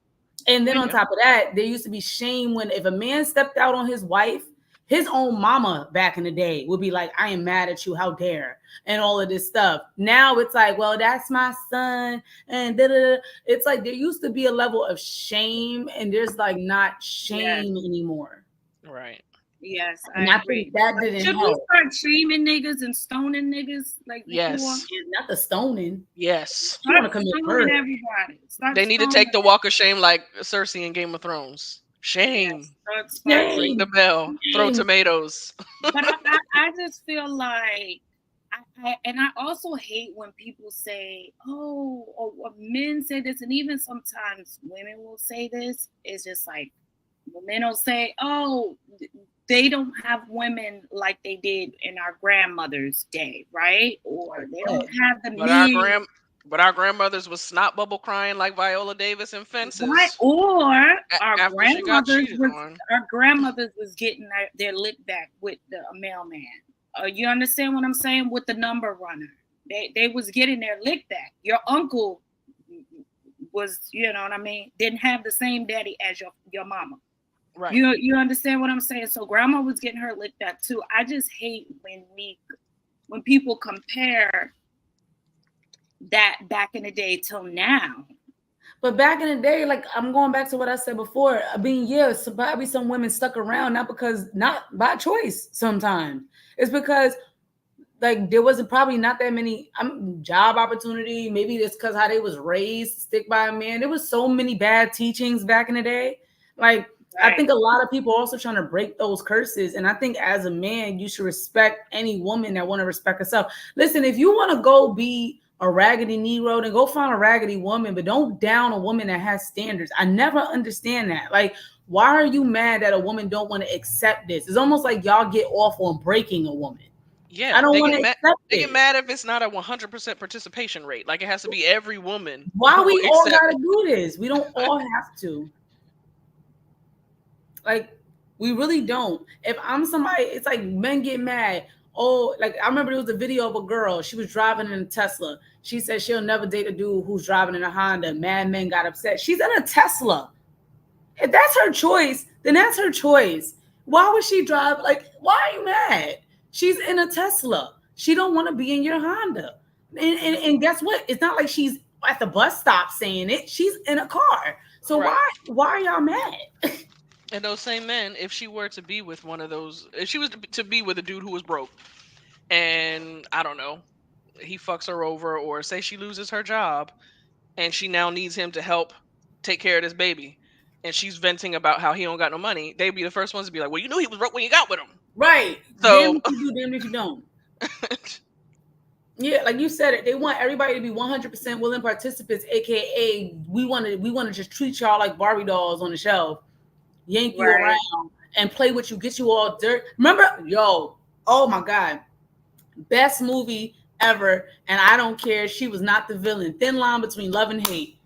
And then on top of that, there used to be shame when if a man stepped out on his wife, his own mama back in the day would be like, I am mad at you, how dare, and all of this stuff. Now it's like, well, that's my son, and da-da-da. It's like there used to be a level of shame, and there's like not shame anymore. Right. Yes, and I think that didn't help. Should we start shaming niggas and stoning niggas like yes, not the stoning. Yes, start stoning everybody. They need to take the walk of shame like Cersei in Game of Thrones. Shame. Yes, so it's Ring spicy. the Shame. bell. Throw Shame. tomatoes. But I just feel like and I also hate when people say, oh, or men say this, and even sometimes women will say this. It's just like when men will say, oh, they don't have women like they did in our grandmother's day, right? Or they don't have the But our means. grand but our grandmothers was snot bubble crying like Viola Davis in Right. Fences Or after she got cheated on. our grandmothers was getting their lick back with the mailman. You understand what I'm saying? With the number runner. They was getting their lick back. Your uncle was, you know what I mean, didn't have the same daddy as your mama. Right. You understand what I'm saying? So grandma was getting her lick back too. I just hate when people compare that back in the day till now. But back in the day, like I'm going back to what I said before. I mean, yeah, so probably some women stuck around not by choice. Sometimes it's because like there wasn't probably not that many job opportunity. Maybe it's because how they was raised, stick by a man. There was so many bad teachings back in the day. Like I Right. think a lot of people also trying to break those curses. And I think as a man, you should respect any woman that want to respect herself. Listen, if you want to go be a raggedy Negro, then go find a raggedy woman, but don't down a woman that has standards. I never understand that. Like, why are you mad that a woman don't want to accept this? It's almost like y'all get off on breaking a woman. I Yeah, don't want to accept they get it. mad if it's not a 100% participation rate. Like it has to be every woman Why will we all accept. gotta do this? We don't all have to. Like, we really don't. If I'm somebody, it's like men get mad. Oh, like I remember there was a video of a girl. She was driving in a Tesla. She said she'll never date a dude who's driving in a Honda. Mad men got upset. She's in a Tesla. If that's her choice, then that's her choice. Why would she drive? Like, why are you mad? She's in a Tesla. She don't want to be in your Honda. And guess what? It's not like she's at the bus stop saying it. She's in a car. So Right. why are y'all mad? And those same men, if she were to be with one of those, if she was to be with a dude who was broke, and I don't know, he fucks her over, or say she loses her job, and she now needs him to help take care of this baby, and she's venting about how he don't got no money, they'd be the first ones to be like, "Well, you knew he was broke when you got with him." Right. Damn So, if you do, damn if you don't. Yeah, like you said it. They want everybody to be 100% willing participants, aka we want to just treat y'all like Barbie dolls on the shelf, yank you Right. around and play with you, get you all dirt. Remember, yo, oh my god, best movie ever, and I don't care. She was not the villain. Thin line between love and hate.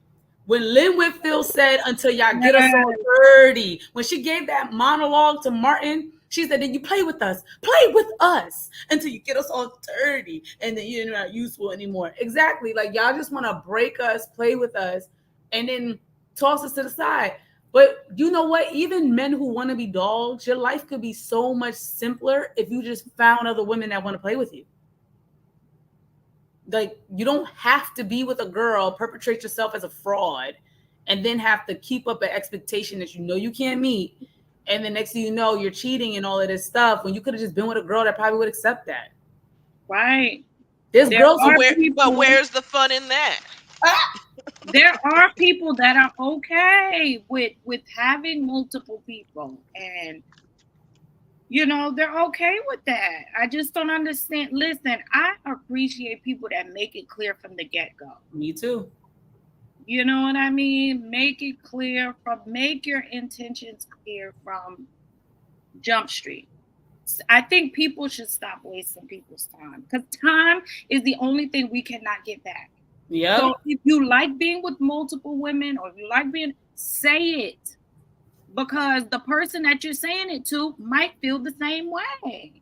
When Lynn Whitfield said, "Until y'all get us all Yes. dirty," when she gave that monologue to Martin, she said, "Then you play with us until you get us all dirty, and then you're not useful anymore." Exactly. Like y'all just want to break us, play with us, and then toss us to the side. But you know what? Even men who want to be dogs, your life could be so much simpler if you just found other women that want to play with you. Like you don't have to be with a girl, perpetrate yourself as a fraud, and then have to keep up an expectation that you know you can't meet. And the next thing you know, you're cheating and all of this stuff when you could have just been with a girl that probably would accept that. Right. There's There girls but who are where, but people where's the fun in that? ah, there are people that are okay with having multiple people, and they're okay with that. I just don't understand. Listen, I appreciate people that make it clear from the get-go. me too. You know what I mean? Make your intentions clear from Jump Street. I think people should stop wasting people's time, because time is the only thing we cannot get back. So Yep. if you like being with multiple women, or if you like say it, because the person that you're saying it to might feel the same way.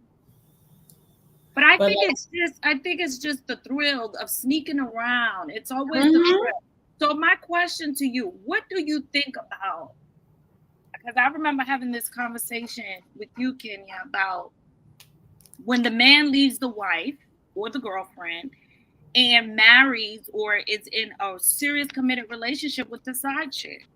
But But I think it's just the thrill of sneaking around. It's always the mhm. thrill. So my question to you, what do you think about? Because I remember having this conversation with you, Kenya, about when the man leaves the wife or the girlfriend and marries or is in a serious committed relationship with the side chick.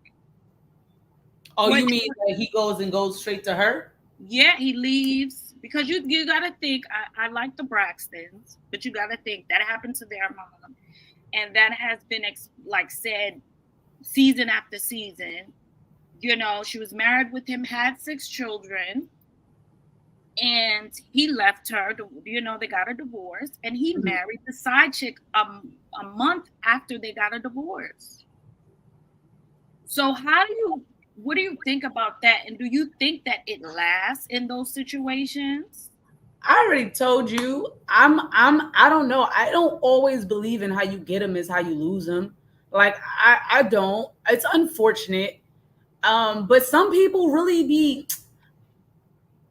Oh, What? you mean that he goes straight to her? Yeah, he leaves because you got to think. I like the Braxtons, but you got to think that happened to their mom, and that has been like said season after season. She was married with him, had 6 children, and he left her. They got a divorce, and he Mhm. married the side chick a month after they got a divorce. So what do you think about that? And do you think that it lasts in those situations? I already told you. I don't know. I don't always believe in how you get them is how you lose them. Like I don't. It's unfortunate. But some people really be.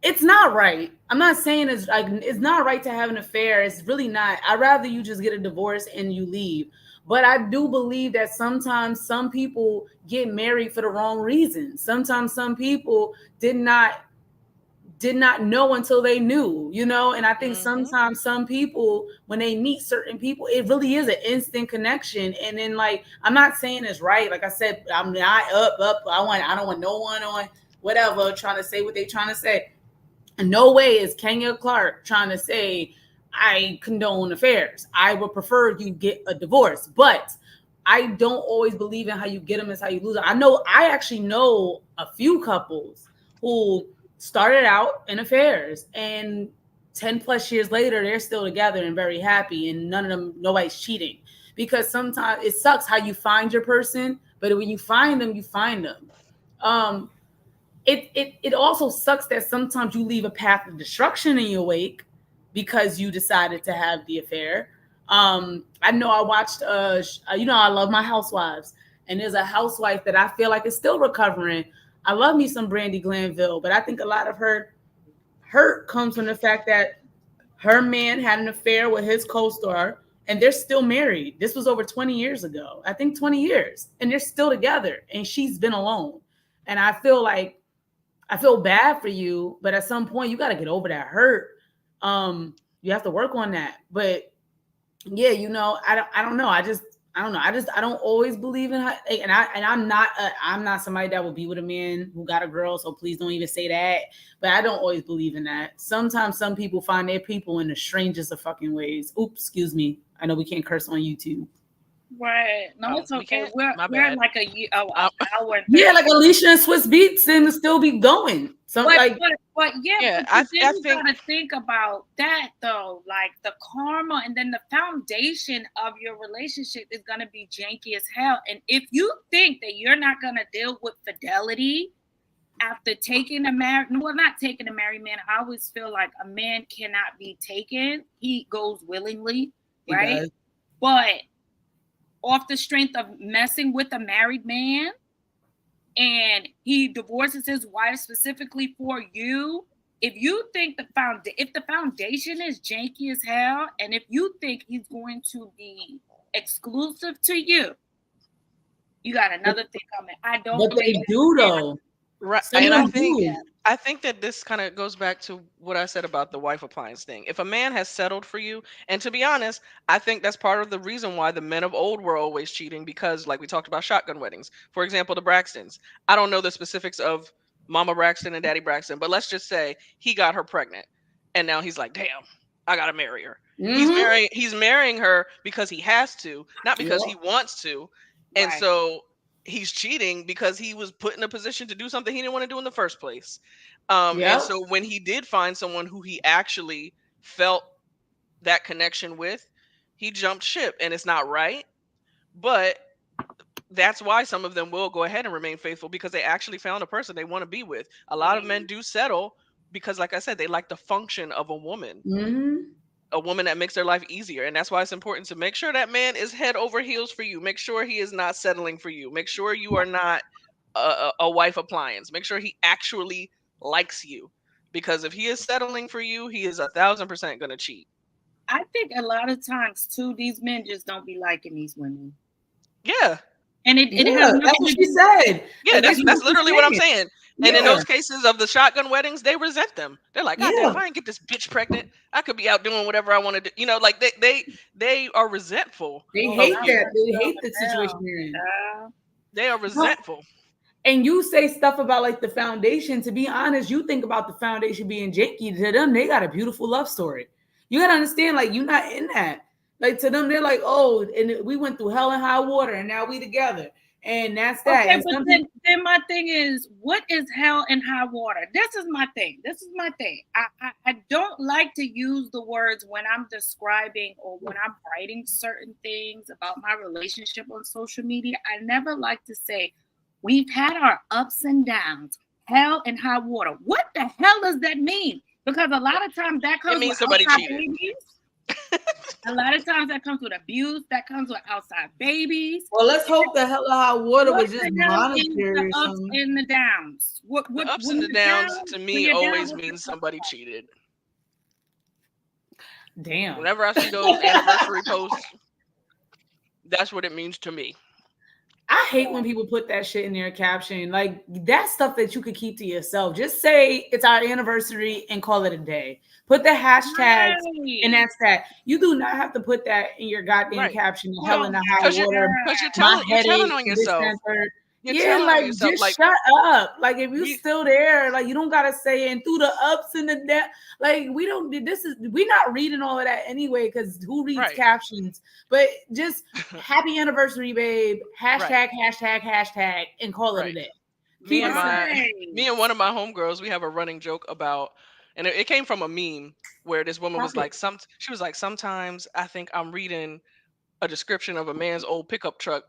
It's not right. I'm not saying it's like it's not right to have an affair. It's really not. I'd rather you just get a divorce and you leave. But I do believe that sometimes some people get married for the wrong reasons. Sometimes some people did not know until they knew, and I think Hmm. sometimes some people when they meet certain people it really is an instant connection, and then like I'm not saying it's right, like I said, I'm not up I don't want no one on whatever trying to say what they trying to say. In no way is Kenya Clark trying to say I condone affairs. I would prefer you get a divorce, but I don't always believe in how you get them is how you lose them. I actually know a few couples who started out in affairs and 10 plus years later they're still together and very happy and nobody's cheating, because sometimes it sucks how you find your person, but when you find them, you find them. Um, it also sucks that sometimes you leave a path of destruction in your wake because you decided to have the affair. I know I watched I love my housewives, and there's a housewife that I feel like is still recovering. I love me some Brandy Glanville, but I think a lot of her hurt comes from the fact that her man had an affair with his co-star and they're still married. This was over 20 years ago. I think 20 years. And they're still together and she's been alone. And I feel bad for you, but at some point you got to get over that hurt. You have to work on that. But yeah, I don't know. I don't know. I don't always believe in how, I'm not somebody that will be with a man who got a girl, so please don't even say that. But I don't always believe in that. Sometimes some people find their people in the strangest of fucking ways. Oops, excuse me. I know we can't curse on YouTube. Right. No, Oh, it's we okay. can't. We're My we're bad. like an Uh, hour and Yeah, 30. like Alicia and Swiss Beats seem to still be going. Some But like but but yeah, yeah, but then I you think. gotta think about that though, like the karma, and then the foundation of your relationship is gonna be janky as hell. And if you think that you're not gonna deal with fidelity after taking a married, well, not taking a married man, I always feel like a man cannot be taken. He goes willingly, he right? does. But off the strength of messing with a married man, and he divorces his wife specifically for you, if you think if the foundation is janky as hell, and if you think he's going to be exclusive to you, you got But, another thing coming. I don't but believe they that do man. though. Right, Some of and them do. I think that this kind of goes back to what I said about the wife appliance thing. If a man has settled for you, and to be honest, I think that's part of the reason why the men of old were always cheating, because like we talked about shotgun weddings. For example, the Braxtons. I don't know the specifics of Mama Braxton and Daddy Braxton, but let's just say he got her pregnant and now he's like, "Damn, I got to marry her." Mm-hmm. He's marrying her because he has to, not because he Yep. wants to. And Right. so he's cheating because he was put in a position to do something he didn't want to do in the first place. And Yep. so when he did find someone who he actually felt that connection with, he jumped ship, and it's not right. But that's why some of them will go ahead and remain faithful, because they actually found a person they want to be with. A lot of men Mm. do settle because, like I said, they like the function of Mm-hmm. a woman that makes their life easier. And that's why it's important to make sure that man is head over heels for you. Make sure he is not settling for you. Make sure you are not a wife appliance. Make sure he actually likes you. Because if he is settling for you, he is 1,000% going to cheat. I think a lot of times too, these men just don't be liking these women, Yeah. and it has Yeah, that's nothing what to she do. said. Yeah, That's that's what literally she's what I'm saying. saying. And in Yeah, those cases of the shotgun weddings, they resent them. They're like, God damn, if yeah. I didn't get this bitch pregnant, I could be out doing whatever I want to do. Like they are resentful They Oh, of hate that you. that. must They go hate to the situation hell. you're in. Yeah. They are No, resentful. and you say stuff about like the foundation. To be honest, you think about the foundation being janky. To them, they got a beautiful love story. You gotta understand, like you're not in that. Like to them, they're like, oh, and we went through hell and high water, and now we together. And that's that. Okay, And but some people, then my thing is, what is hell and high water? This is my thing. I don't like to use the words when I'm describing or when I'm writing certain things about my relationship on social media. I never like to say we've had our ups and downs, hell and high water. What the hell does that mean? Because a lot of times that It comes with means somebody outside cheated. babies. A lot of times that comes with abuse. That comes with outside babies. well, let's hope the hell of hot water What was just the hell is monetary the or ups something. and the downs? What The ups when and the you're downs down? to When me you're down, always what's means the somebody cheated. Damn. Whenever I see those anniversary posts, that's what it means to me. I hate when people put that shit in their caption. Like that's stuff that you could keep to yourself. Just say it's our anniversary and call it a day. Put the hashtags and right? that's that. You do not have to put that in your goddamn Right. caption. Hell Oh in the my high Because water, my you're telling headache, on this, that, yourself. and third. You're Yeah, telling on like yourself. just Like shut up. Like if you we still there, like you don't gotta say and through the ups and the downs. Like we don't. This is we're not reading all of that anyway. Because who reads right. captions? But just happy anniversary, babe. Right. Hashtag, and call it a Right. day. Me Keep and it simple. me and one of my homegirls, we have a running joke about, and it came from a meme where this woman was Stop it. like, she was like, sometimes I think I'm reading a description of a man's old pickup truck,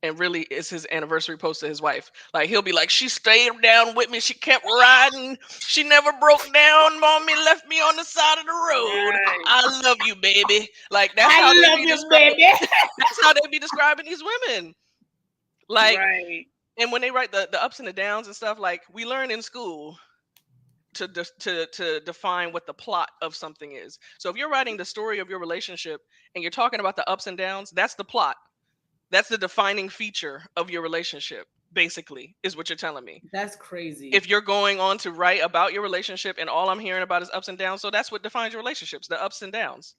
and really it's his anniversary post to his wife. Like he'll be like, she stayed down with me, she kept riding, she never broke down on me, left me on the side of the road. right, I love you, baby. Like that's how I they love be you, describing. baby. That's how they be describing these women. Like, right. and when they write the ups and the downs and stuff, like we learn in school to define what the plot of something is. So if you're writing the story of your relationship and you're talking about the ups and downs, that's the plot. That's the defining feature of your relationship, basically, is what you're telling me. That's crazy. If you're going on to write about your relationship and all I'm hearing about is ups and downs, so that's what defines your relationships, the ups and downs.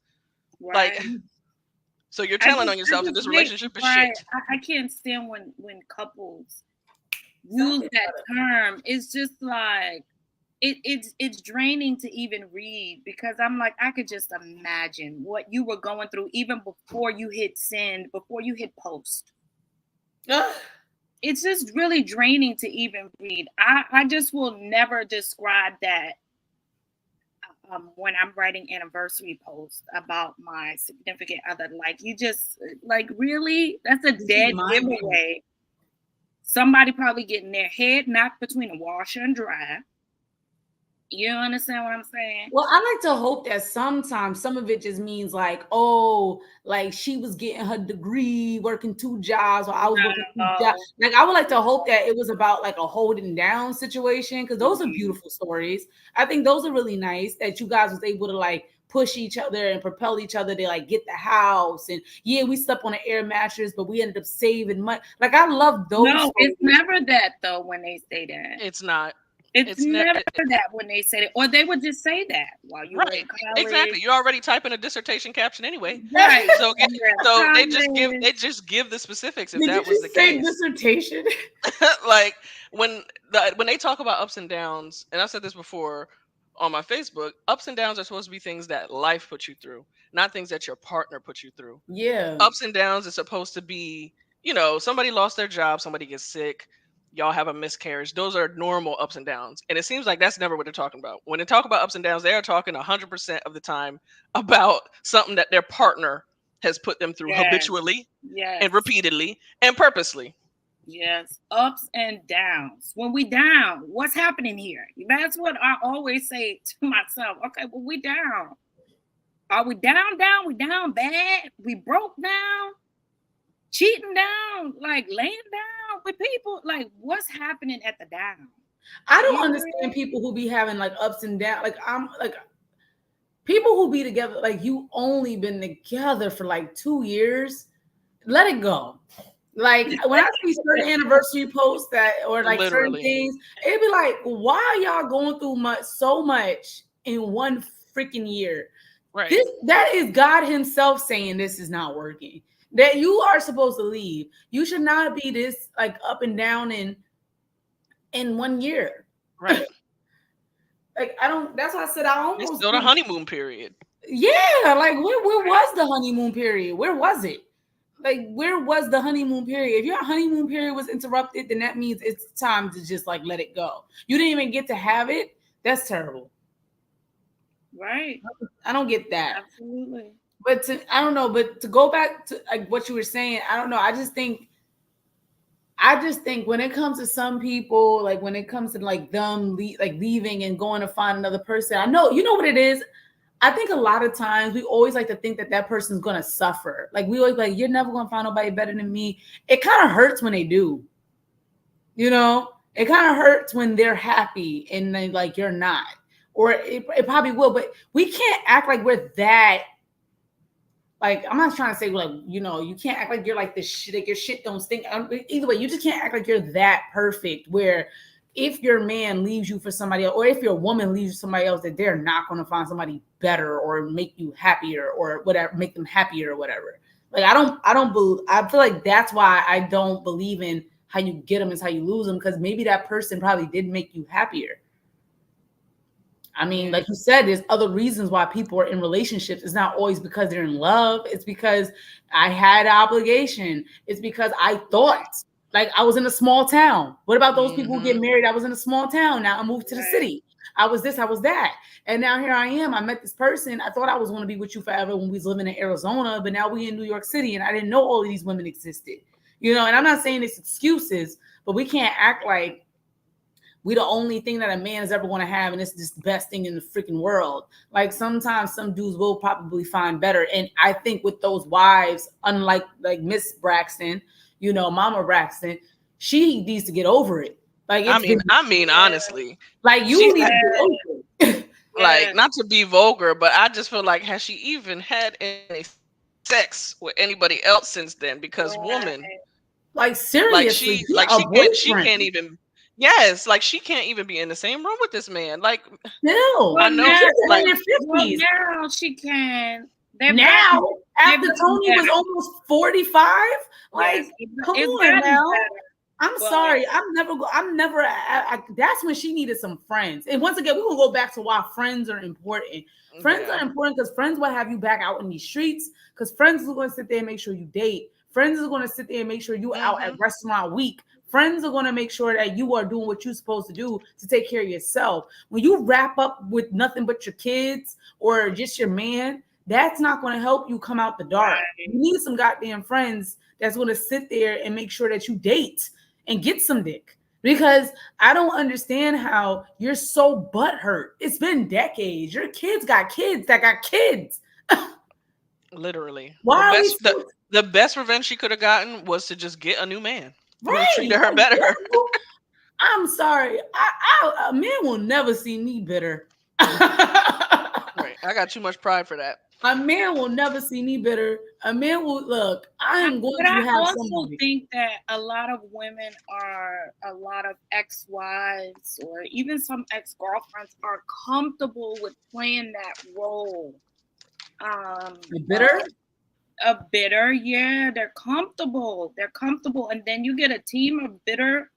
Like, Right. so you're I telling on I yourself that just this hate, relationship is right. shit. I can't stand when couples Stop use it. that term. It's just like it's draining to even read because I'm like, I could just imagine what you were going through even before you hit send, before you hit post. Ugh. It's just really draining to even read. I just will never describe that when I'm writing anniversary posts about my significant other. Like you just like really, that's a This is dead mind blowing. giveaway. Somebody probably getting their head knocked between a washer and dryer. You understand what I'm saying? Well, I like to hope that sometimes some of it just means like, oh, like she was getting her degree, working 2 jobs, or I was working 2 jobs. No. Like I would like to hope that it was about like a holding down situation because those are beautiful stories. I think those are really nice that you guys was able to like push each other and propel each other to like get the house. And yeah, we slept on an air mattress, but we ended up saving money. Like I love those No, stories. it's never that though when they say that. It's not. It's It's never. never that when they say it, or they would just say that while you were in Right. college. Exactly. You're already typing a dissertation caption anyway. Right. So You're in so college. they just give the specifics if Did you that was the just say case. dissertation? Like when they talk about ups and downs, and I've said this before on my Facebook, ups and downs are supposed to be things that life puts you through, not things that your partner puts you through. Yeah. Ups and downs is supposed to be, somebody lost their job, somebody gets sick, y'all have a miscarriage. Those are normal ups and downs. And it seems like that's never what they're talking about. When they talk about ups and downs, they are talking 100% of the time about something that their partner has put them through Yes. habitually Yes. and repeatedly and purposely. Yes. Ups and downs. When we down, what's happening here? That's what I always say to myself. Okay, well, we down. Are we down? We down bad? We broke down? Cheating down? Like laying down with people? Like what's happening at the down? I don't You understand know? people who be having like ups and downs. Like I'm like people who be together, like you only been together for like 2 years. Let it go. Like when I see certain anniversary posts that or like certain Literally. things, it'd be like, why are y'all going through so much in one freaking year? Right. That is God Himself saying this is not working. That you are supposed to leave. You should not be this like up and down in 1 year. Right. Like I don't. That's why I said I It's almost. still the honeymoon period. Yeah, like where was the honeymoon period? Where was it? Like, where was the honeymoon period? If your honeymoon period was interrupted, then that means it's time to just like let it go. You didn't even get to have it. That's terrible. Right. I don't get that. Absolutely. But I don't know. But to go back to like what you were saying, I don't know. I just think when it comes to some people, like when it comes to like them like leaving and going to find another person, I know you know what it is. I think a lot of times we always like to think that that person's gonna suffer. Like we always like, you're never gonna find nobody better than me. It kind of hurts when they do. You know, it kind of hurts when they're happy and then like you're not, or it probably will. But we can't act like we're that. Like, I'm not trying to say like, you can't act like you're like this shit, like your shit don't stink. Either way, you just can't act like you're that perfect where if your man leaves you for somebody else, or if your woman leaves you for somebody else, that they're not going to find somebody better or make you happier or whatever, make them happier or whatever. Like, I feel like that's why I don't believe in how you get them is how you lose them, because maybe that person probably did make you happier. I mean, like you said, there's other reasons why people are in relationships. It's not always because they're in love. It's because I had an obligation. It's because I thought like I was in a small town. What about those people who get married? I was in a small town. Now I moved to the city. I was this, I was that. And now here I am. I met this person. I thought I was going to be with you forever when we was living in Arizona, but now we in New York City and I didn't know all of these women existed. And I'm not saying it's excuses, but we can't act like we the only thing that a man is ever going to have, and it's just the best thing in the freaking world. Like sometimes some dudes will probably find better, and I think with those wives, unlike like Miss Braxton, Mama Braxton, she needs to get over it. Like I mean, honestly, like you need to get over it. Like, not to be vulgar, but I just feel like has she even had any sex with anybody else since then? Because woman, like seriously, she can't even. Yes, like she can't even be in the same room with this man. Like, no, I know, like, now she can. Now, after Tony was almost 45, like, come on now. I'm sorry. That's when she needed some friends. And once again, we will go back to why friends are important. Friends are important because friends will have you back out in these streets. Because friends are going to sit there and make sure you date. Friends are going to sit there and make sure you out at restaurant week. Friends are going to make sure that you are doing what you're supposed to do to take care of yourself. When you wrap up with nothing but your kids or just your man, that's not going to help you come out the dark. You need some goddamn friends that's going to sit there and make sure that you date and get some dick. Because I don't understand how you're so butthurt. It's been decades. Your kids got kids that got kids. Literally. Why the best revenge she could have gotten was to just get a new man. Right. Who treated her better. I'm sorry. A man will never see me bitter. Right. I got too much pride for that. A man will never see me bitter. A man will look. I am going to have somebody. I also think that a lot of women a lot of ex-wives or even some ex-girlfriends are comfortable with playing that role. Bitter? A bitter, yeah, they're comfortable, and then you get a team of bitter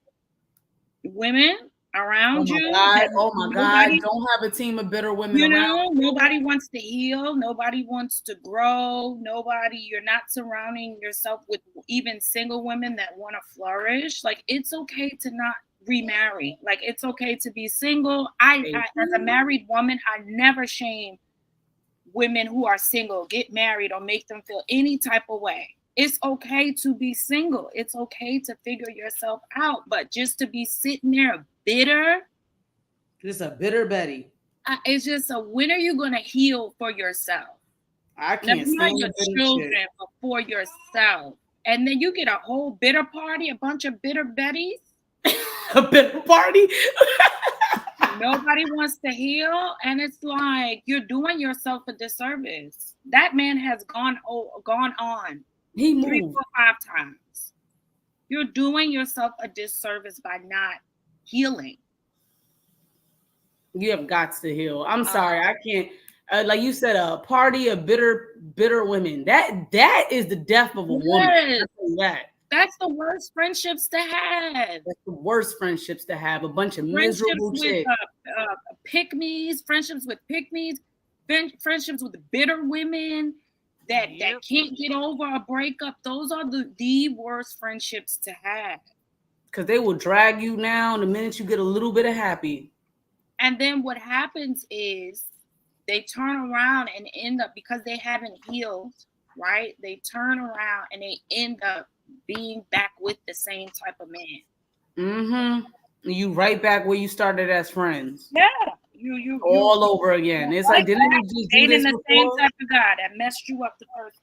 women around you. Oh my God, don't have a team of bitter women around. Nobody wants to heal, nobody wants to grow, you're not surrounding yourself with even single women that want to flourish. Like, it's okay to not remarry. Like, it's okay to be single. I as a married woman, I never shame women who are single, get married, or make them feel any type of way. It's okay to be single. It's okay to figure yourself out. But just to be sitting there bitter. It's a bitter Betty. It's just when are you going to heal for yourself? I can't stand your children for yourself. And then you get a whole bitter party, a bunch of bitter Bettys. A bitter party? Nobody wants to heal, and it's like you're doing yourself a disservice. That man has gone on. He moved 3, 4, 5 times. You're doing yourself a disservice by not healing. You have got to heal. I'm sorry, I can't. Like you said, a party of bitter women. That is the death of a woman. That's the worst friendships to have. That's the worst friendships to have. A bunch of miserable chicks. Pick-me's, friendships with pick-me's, friendships with bitter women. that Yep. can't get over a breakup. Those are the worst friendships to have. Because they will drag you down the minute you get a little bit of happy. And then what happens is they turn around and end up, because they haven't healed, right? They turn around and they end up being back with the same type of man. Mm-hmm. You right back where you started as friends. Yeah. You All over again. It's like, right didn't back we just do dating this the same before? type of guy that messed you up the first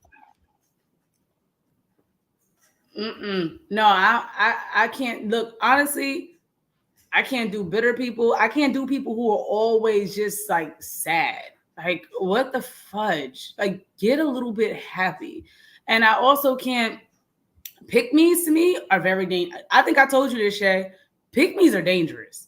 No, I can't look, honestly, I can't do bitter people. I can't do people who are always just like sad. Like, what the fudge? Like, get a little bit happy. And I also can't, pick me's to me are very dangerous. I think I told you this, Shay. Pick me's are dangerous.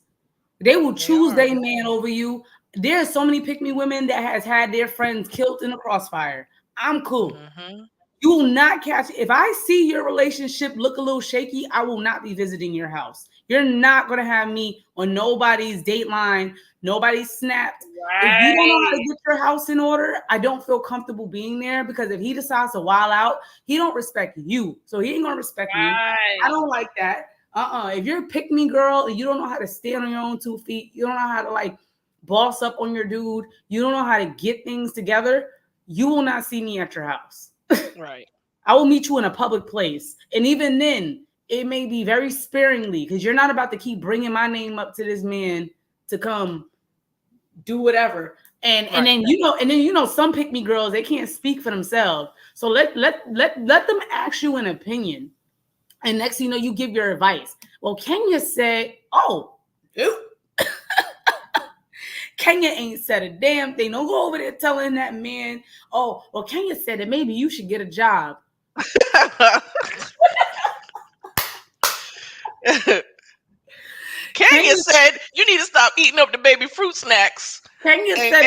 They will They choose are. their man over you. There's so many pick me women that has had their friends killed in a crossfire. I'm cool. Mm-hmm. You will not catch. If I see your relationship look a little shaky, I will not be visiting your house. You're not gonna have me on nobody's dateline, nobody's snapped. If you don't know how to time. get your house in order, I don't feel comfortable being there, because if he decides to wild out, he don't respect you, so he ain't gonna respect me. I Right. don't like that. If you're a pick me girl and you don't know how to stand on your own 2 feet, you don't know how to like boss up on your dude, you don't know how to get things together, you will not see me at your house. Right. I will meet you in a public place. And even then, it may be very sparingly, because you're not about to keep bringing my name up to this man to come do whatever. And Right. then some pick me girls, they can't speak for themselves. So let them ask you an opinion. And next thing you know, you give your advice. Well, Kenya said, oh, ew. Kenya ain't said a damn thing. Don't go over there telling that man, oh, well, Kenya said that maybe you should get a job. Kenya Kenya, said you need to stop eating up the baby fruit snacks. Kenya And, said,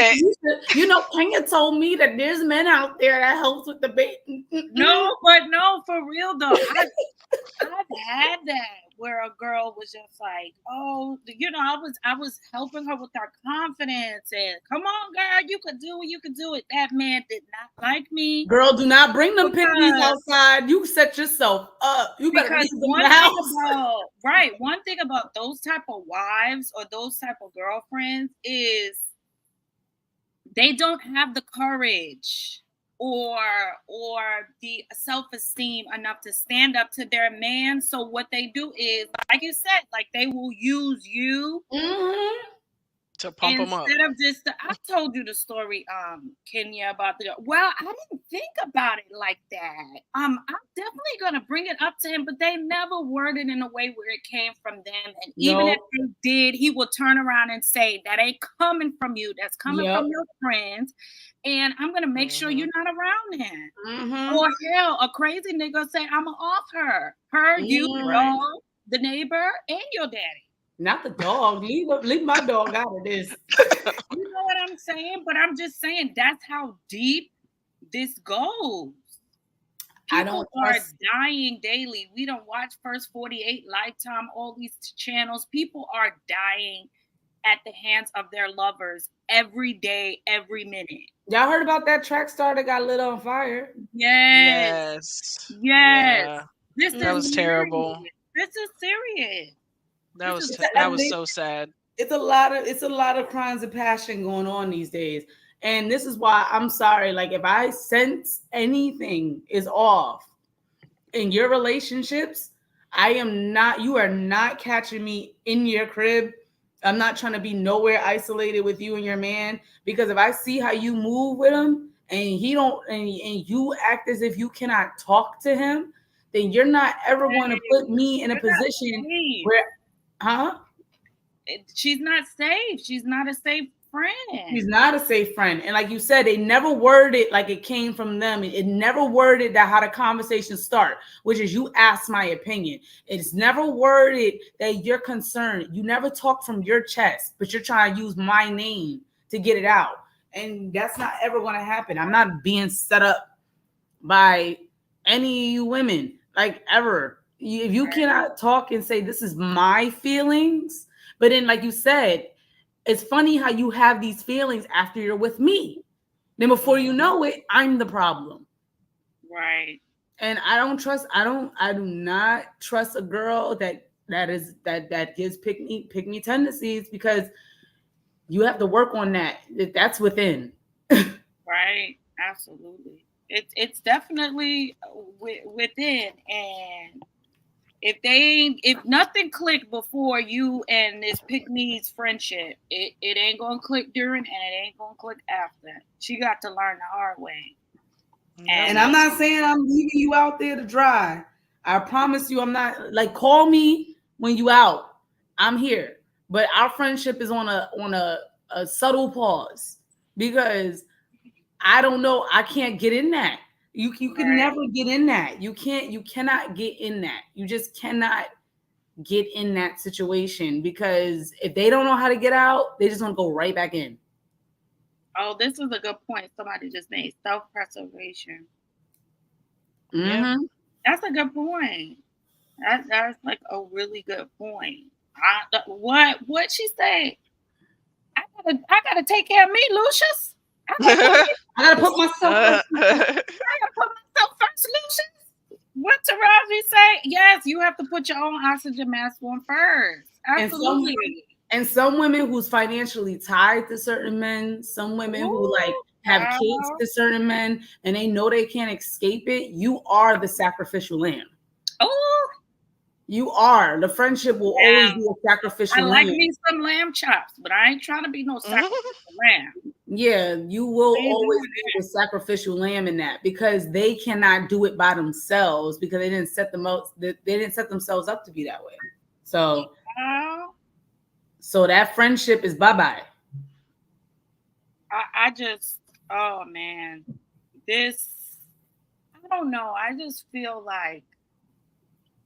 and Kenya told me that there's men out there that helps with the baby. No, but no, for real though. I've had that where a girl was just like, oh, I was helping her with her confidence and come on, girl, you could do it. That man did not like me Girl, do not bring them picnics because outside. You set yourself up. You better because leave them in the house. one thing about those type of wives or those type of girlfriends is they don't have the courage or the self-esteem enough to stand up to their man. So what they do is, like you said, like they will use you Mm-hmm. to pump them up. instead of just I told you the story, Kenya, about well, I didn't think about it like that. I'm definitely gonna bring it up to him, but they never worded in a way where it came from them. And even if No. they did, he will turn around and say, that ain't coming from you, that's coming Yep. from your friends. And I'm gonna make sure Mm-hmm. you're not around him. Mm-hmm. Or hell, a crazy nigga say, I'ma off her, you, the Right. Mm-hmm. dog, the neighbor, and your daddy. Not the dog. Leave my dog out of this. You know what I'm saying? But I'm just saying that's how deep this goes. I People don't are trust. dying daily. We don't watch First 48, Lifetime, all these channels. People are dying at the hands of their lovers every day, every minute. Y'all heard about that track star that got lit on fire? Yes. Yes. Yes. Yeah. This Mm. That is was serious. terrible. This is serious. That This was is I that was think so sad. it's a lot of crimes of passion going on these days. And this is why I'm sorry. Like, if I sense anything is off in your relationships, you are not catching me in your crib. I'm not trying to be nowhere isolated with you and your man, because if I see how you move with him and he don't and you act as if you cannot talk to him, then you're not ever going to put me in a you're not position safe. where, huh? She's not safe. She's not a safe friend. He's not a safe friend. And like you said, they never worded it like it came from them. It never worded that how the conversation start, which is you ask my opinion. It's never worded that you're concerned. You never talk from your chest, but you're trying to use my name to get it out. And that's not ever going to happen. I'm not being set up by any of you women, like, ever. If you cannot talk and say, this is my feelings, but then, like you said, it's funny how you have these feelings after you're with me. Then before you Mm-hmm. know it, I'm the problem. Right. And I do not trust a girl that gives pick me tendencies, because you have to work on that. That's within. Right. Absolutely. It's definitely within, and if nothing clicked before you and this pick me's friendship, it ain't gonna click during, and it ain't gonna click after. She got to learn the hard way. Yep. And I'm not saying I'm leaving you out there to dry. I promise you, I'm not. Like, call me when you out. I'm here. But our friendship is on a subtle pause, because I don't know. I can't get in that. You can Right. never get in that. You cannot get in that. You just cannot get in that situation, because if they don't know how to get out, they just want to go right back in. Oh, this is a good point somebody just made. Self-preservation. Yeah. Mm-hmm. That's a good point. That's like a really good point. What she say? I gotta take care of me, Lucius. I gotta take care I gotta of put me. myself first. I gotta put myself first, Lucius. What Taraji say? Yes, you have to put your own oxygen mask on first. And some Absolutely. and some women who's financially tied to certain men, some women who like Ooh, have kids to certain men, and they know they can't escape it. You are the sacrificial lamb. oh, You are. The friendship will always be a I sacrificial like lamb. me some lamb chops, but I ain't trying to be no sacrificial lamb. Yeah, you will I ain't always doing be the sacrificial lamb in that, because they cannot do it by themselves, because they didn't set them up. They didn't set themselves up to be that way. So, that. so that friendship is bye bye. I just, oh man, this, I don't know. I just feel like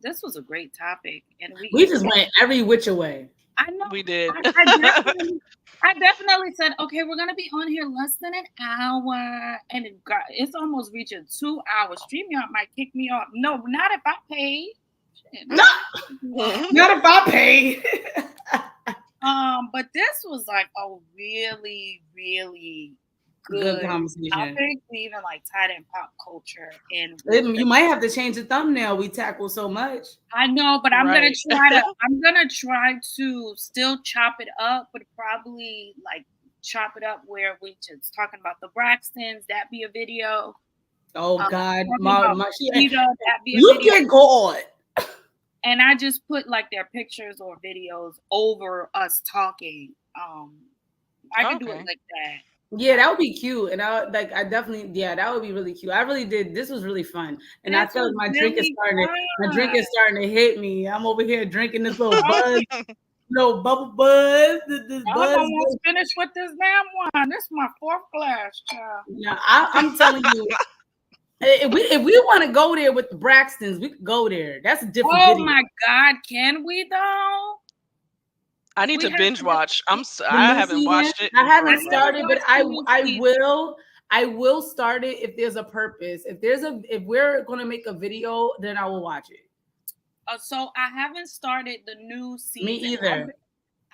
this was a great topic, and We just went every which way. I know. We did. I definitely said, okay, we're gonna be on here less than an hour, and it's almost reaching 2 hours. StreamYard might kick me off. No, not if I pay. No, not if I pay. But this was like a really, really Good good conversation. topic. We even like tied in pop culture, and You might have to change the thumbnail. We tackle so much. I know, but I'm Right. gonna try to still chop it up, but probably like chop it up where we just talking about the Braxtons. That be a video. Oh God, Rasheeda, that be a you video. can go on. And I just put like their pictures or videos over us talking. I could do it like that. Yeah, that would be cute. And I definitely, yeah, that would be really cute. I really did. This was really fun. And I feel like my drink is starting to hit me. I'm over here drinking this little buzz, little bubble buzz. This I'm buzz. almost finished with this damn one. This is my 4th glass, child. Yeah, I'm telling you, if we want to go there with the Braxtons, we could go there. That's a different Oh video. my God, can we though? I need to binge watch. I haven't watched it. I haven't forever. started, but I will. I will start it if there's a purpose. If we're gonna make a video, then I will watch it. So I haven't started the new season. Me either.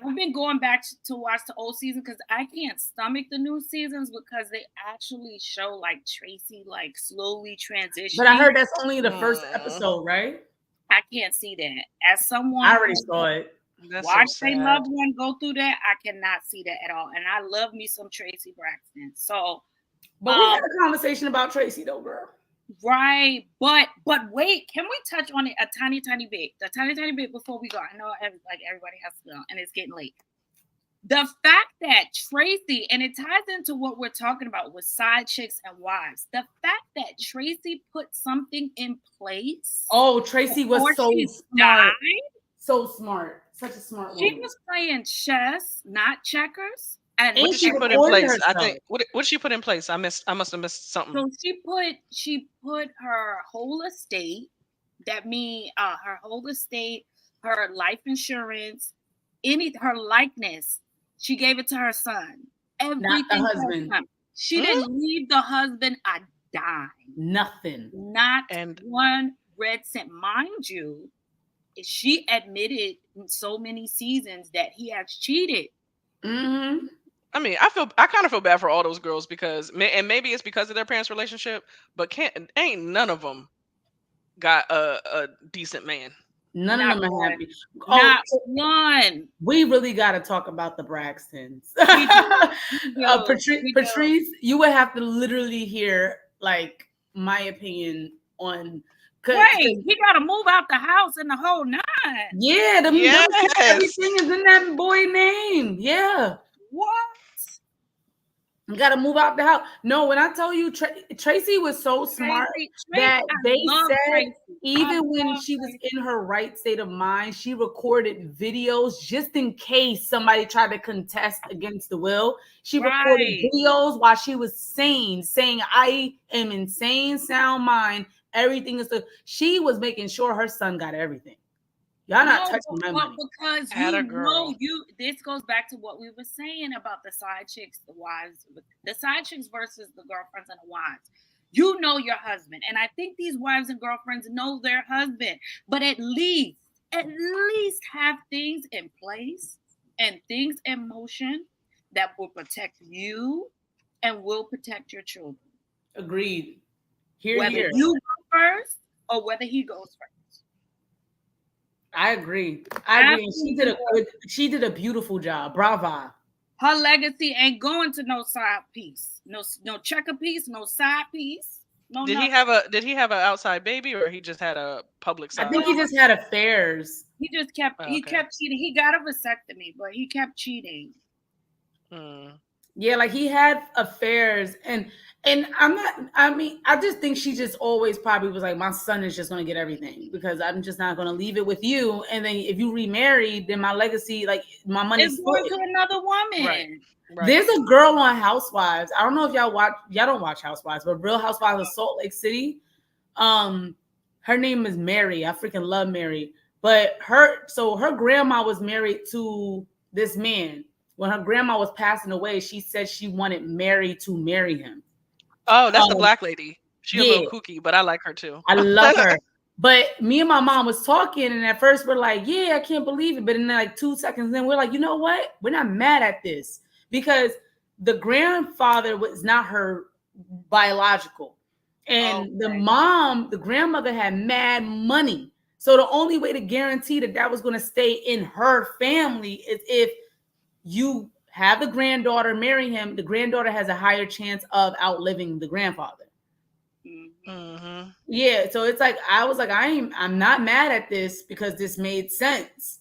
I've been going back to watch the old season because I can't stomach the new seasons because they actually show like Tracy like slowly transitioning. But I heard that's only the first episode, right? I can't see that. As someone I already saw it. Watch a loved one go through that, I cannot see that at all. And I love me some Tracy Braxton. So, but we had a conversation about Tracy though, girl. Right, but wait, can we touch on it a tiny bit? The tiny bit before we go. I know everybody has to go, and it's getting late. The fact that Tracy, and it ties into what we're talking about with side chicks and wives. The fact that Tracy put something in place. Oh, Tracy was so smart. So smart. Such a smart woman. She was playing chess, not checkers. And what did she put in place? I think what did she put in place? I must have missed something. So she put her whole estate. That means her whole estate, her life insurance, her likeness. She gave it to her son. Everything. Not the husband. She didn't leave the husband a dime. Nothing. Not one red cent. Mind you, she admitted in so many seasons that he has cheated. Mm-hmm. I mean, I kind of feel bad for all those girls because and maybe it's because of their parents' relationship, but can't ain't none of them got a decent man. None of Not them are one. happy. Oh, Not one. we really got to talk about the Braxtons. We do. We do. We do. Patrice, you would have to literally hear like my opinion on Wait, because he got to move out the house and the whole nine. yeah, Yes. everything is in that boy name. Yeah. What? You got to move out the house. No, when I tell you, Tracy was so smart Tracy, that I they love said Tracy. I even when love she was Tracy. in her right state of mind, she recorded videos just in case somebody tried to contest against the will. She recorded Right. videos while she was sane, saying, I am in sane, sound mind. Everything is. She was making sure her son got everything. Y'all not No, touching my but money. because Had a girl. this goes back to what we were saying about the side chicks, the wives, the side chicks versus the girlfriends and the wives. You know your husband, and I think these wives and girlfriends know their husband, but at least have things in place and things in motion that will protect you and will protect your children. Agreed. Here, Whether here. you go first or whether he goes first. I agree. I agree. And Absolutely. she did a beautiful job. Brava. Her legacy ain't going to no side piece, no checker piece, no side piece, no nothing. Did he have an outside baby or he just had a public I side? think he No, just had affairs. Oh, he okay. kept cheating. He got a vasectomy, but he kept cheating. Hmm. Yeah, like he had affairs and I'm not I mean, I just think she just always probably was like, my son is just gonna get everything because I'm just not gonna leave it with you. And then if you remarried, then my legacy, like my money's It's going split. to another Right. woman. Right. There's a girl on Housewives. I don't know if y'all don't watch Housewives, but Real Housewives of Salt Lake City. Um, her name is Mary. I freaking love Mary. But her grandma was married to this man. When her grandma was passing away, she said she wanted Mary to marry him. Oh, that's the Um, black lady. She a little yeah, kooky, but I like her too. I love her. But me and my mom was talking, and at first we're like, "Yeah, I can't believe it." But in like 2 seconds, then we're like, "You know what? We're not mad at this because the grandfather was not her biological, and the Okay. mom, the grandmother, had mad money. So the only way to guarantee that that was going to stay in her family is if you have the granddaughter marry him. The granddaughter has a higher chance of outliving the grandfather. Mm-hmm. Hmm. Yeah, so it's like I was like, I'm not mad at this because this made sense.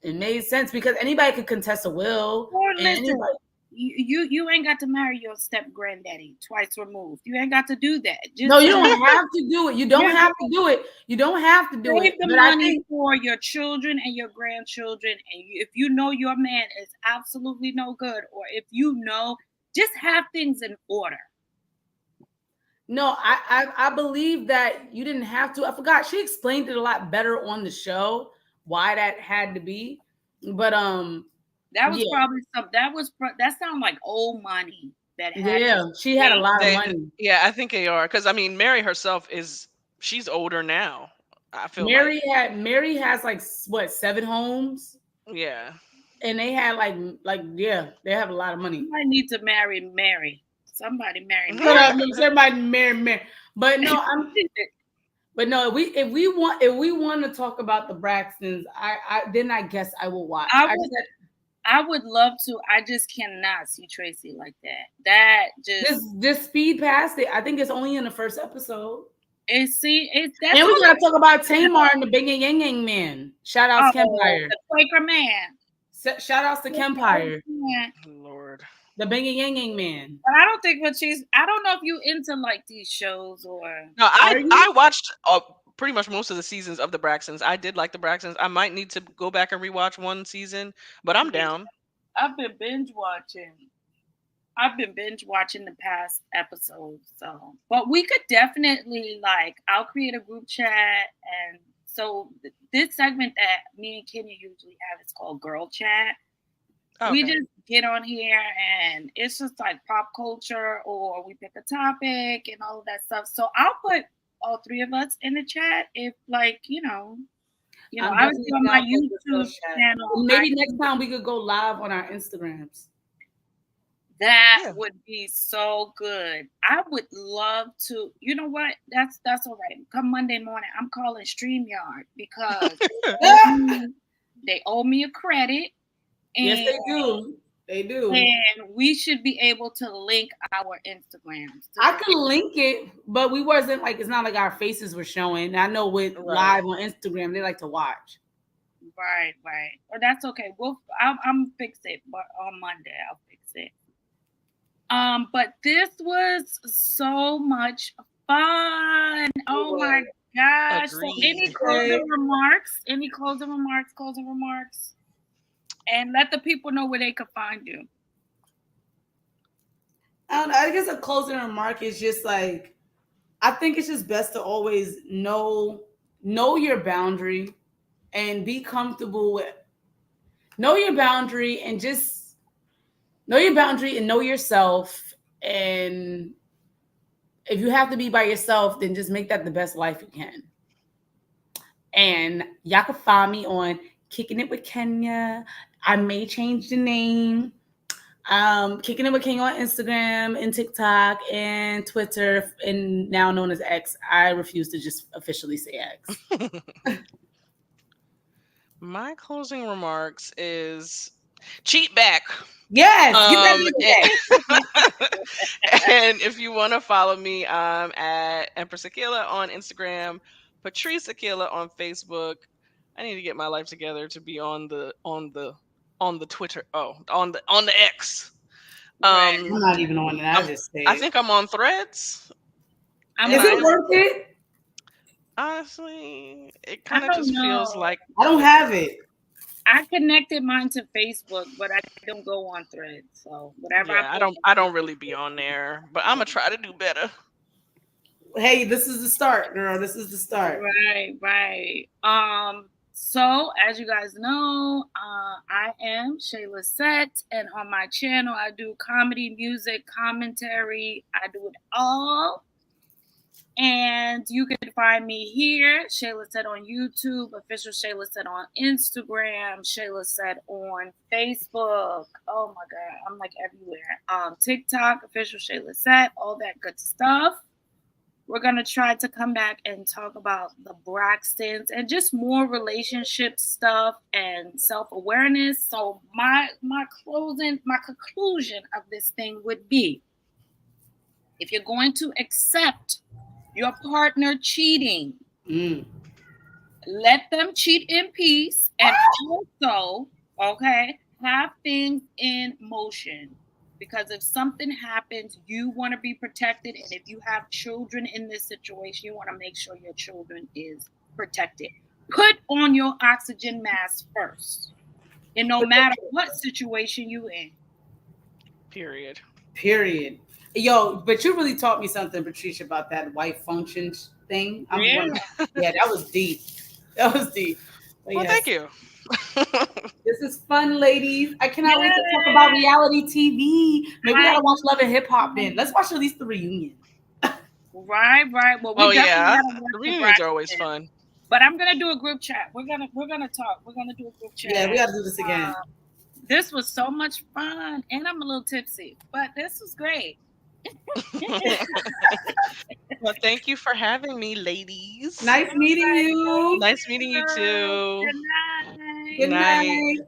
It made sense because anybody could contest a will Or and listen, anybody. you ain't got to marry your step granddaddy twice removed. You ain't got to do that. No, Just you don't have to do it. You don't yeah, have to do it. You don't have to do save it. the But I money think for your children and your grandchildren. And if you know your man is absolutely no good, or if you know, just have things in order. no, I believe that you didn't have to. I forgot she explained it a lot better on the show why that had to be. But That was yeah, probably some. That sounded like old money that had to yeah, she had a stay. lot of They, money. yeah, I think they are because I mean, Mary herself she's older now. I feel like, Mary has like what 7 homes, yeah. and they had like yeah, they have a lot of money. Somebody need to marry Mary. Somebody marry Shut Mary. up, everybody marry. But no, but no, if we want to talk about the Braxtons, I then I guess I will watch. I I would said I would love to. I just cannot see Tracy like that. That just just speed past it. I think it's only in the first episode. it's that's And we all. gotta talk about Tamar and the Big Yang Yang Man. Shout outs Oh, Kempire. the Quaker man. Shout outs to Kempire. Yeah. Lord. The Big Yang Yang Man. But I don't think I don't know if you into like these shows or No, Are I you? watched pretty much most of the seasons of the Braxtons. I did like the Braxtons. I might need to go back and rewatch one season, but I'm yeah. down. I've been binge watching. I've been binge watching the past episodes. So, but we could definitely like I'll create a group chat and so this segment that me and Kenya usually have is called Girl Chat. Oh, We okay. just get on here and it's just like pop culture or we pick a topic and all of that stuff. So I'll put all three of us in the chat if like, I'm obviously definitely on my down for this girl YouTube chat. channel, Maybe next time we could go live on our Instagrams. That Yeah. would be so good. I would love to. You know what? That's all right. Come Monday morning, I'm calling StreamYard because they owe me a credit, Yes, and they do. They do. we should be able to link our Instagrams I could link it, but we wasn't like it's not like our faces were showing. I know with Right. live on Instagram, they like to watch. Right, right. Or that's okay. I'm fix it, but on Monday I'll fix it. But this was so much fun. Oh my gosh. So any Agreed. Okay. closing remarks? Any closing remarks? Closing remarks? And let the people know where they could find you. I don't know. I guess a closing remark is just like I think it's just best to always know your boundary and be comfortable with know your boundary and just know your boundary and know yourself. And if you have to be by yourself, then just make that the best life you can. And y'all can find me on Kicking It with Kenya. I may change the name. Kicking It with Kenya on Instagram and TikTok and Twitter, and now known as X. I refuse to just officially say X. My closing remarks is cheat back. Yes, get that Um, nigga back. and, and if you want to follow me, I'm at Empress Akila on Instagram, Patrice Akila on Facebook. I need to get my life together to be on the Twitter. Oh, on the X. Right. I'm not even on it. I I'm, just say I it. think I'm on Threads, I'm and Is on it I worth it? honestly, it I kind of don't just feels know. like I don't have it. I connected mine to Facebook, but I don't go on Threads. So whatever I yeah, I post. don't I don't really be on there, but I'm gonna try to do better. Hey, this is the start, girl. This is the start. Right, right. So as you guys know, I am Shayla Set, and on my channel, I do comedy, music, commentary. I do it all. And you can find me here, Shayla Set on YouTube, official Shayla Set on Instagram, Shayla Set on Facebook. Oh my God, I'm like everywhere. TikTok, official Shayla Set, all that good stuff. We're gonna try to come back and talk about the Braxtons and just more relationship stuff and self-awareness. So my conclusion of this thing would be, if you're going to accept your partner cheating, let them cheat in peace, and also, okay, have things in motion. Because if something happens, you want to be protected. And if you have children in this situation, you want to make sure your children is protected. Put on your oxygen mask first. And no matter what situation you in. Period. Period. Yo, but you really taught me something, Patricia, about that white functions thing. Yeah. Yeah, that was deep. That was deep. But Well, thank yes, you. this is fun, ladies. I cannot wait to talk about reality TV. Maybe we gotta watch Love and Hip Hop then. Let's watch at least the reunion. Right, right. Well, we Oh definitely yeah, gotta work the the reunions are always Braxton. fun. But I'm gonna do a group chat. We're gonna talk. We're gonna do a group chat. Yeah, we gotta do this again. This was so much fun, and I'm a little tipsy, but this was great. Well, thank you for having me, ladies. Nice meeting you. Nice meeting you too. Good night. Good Night. night.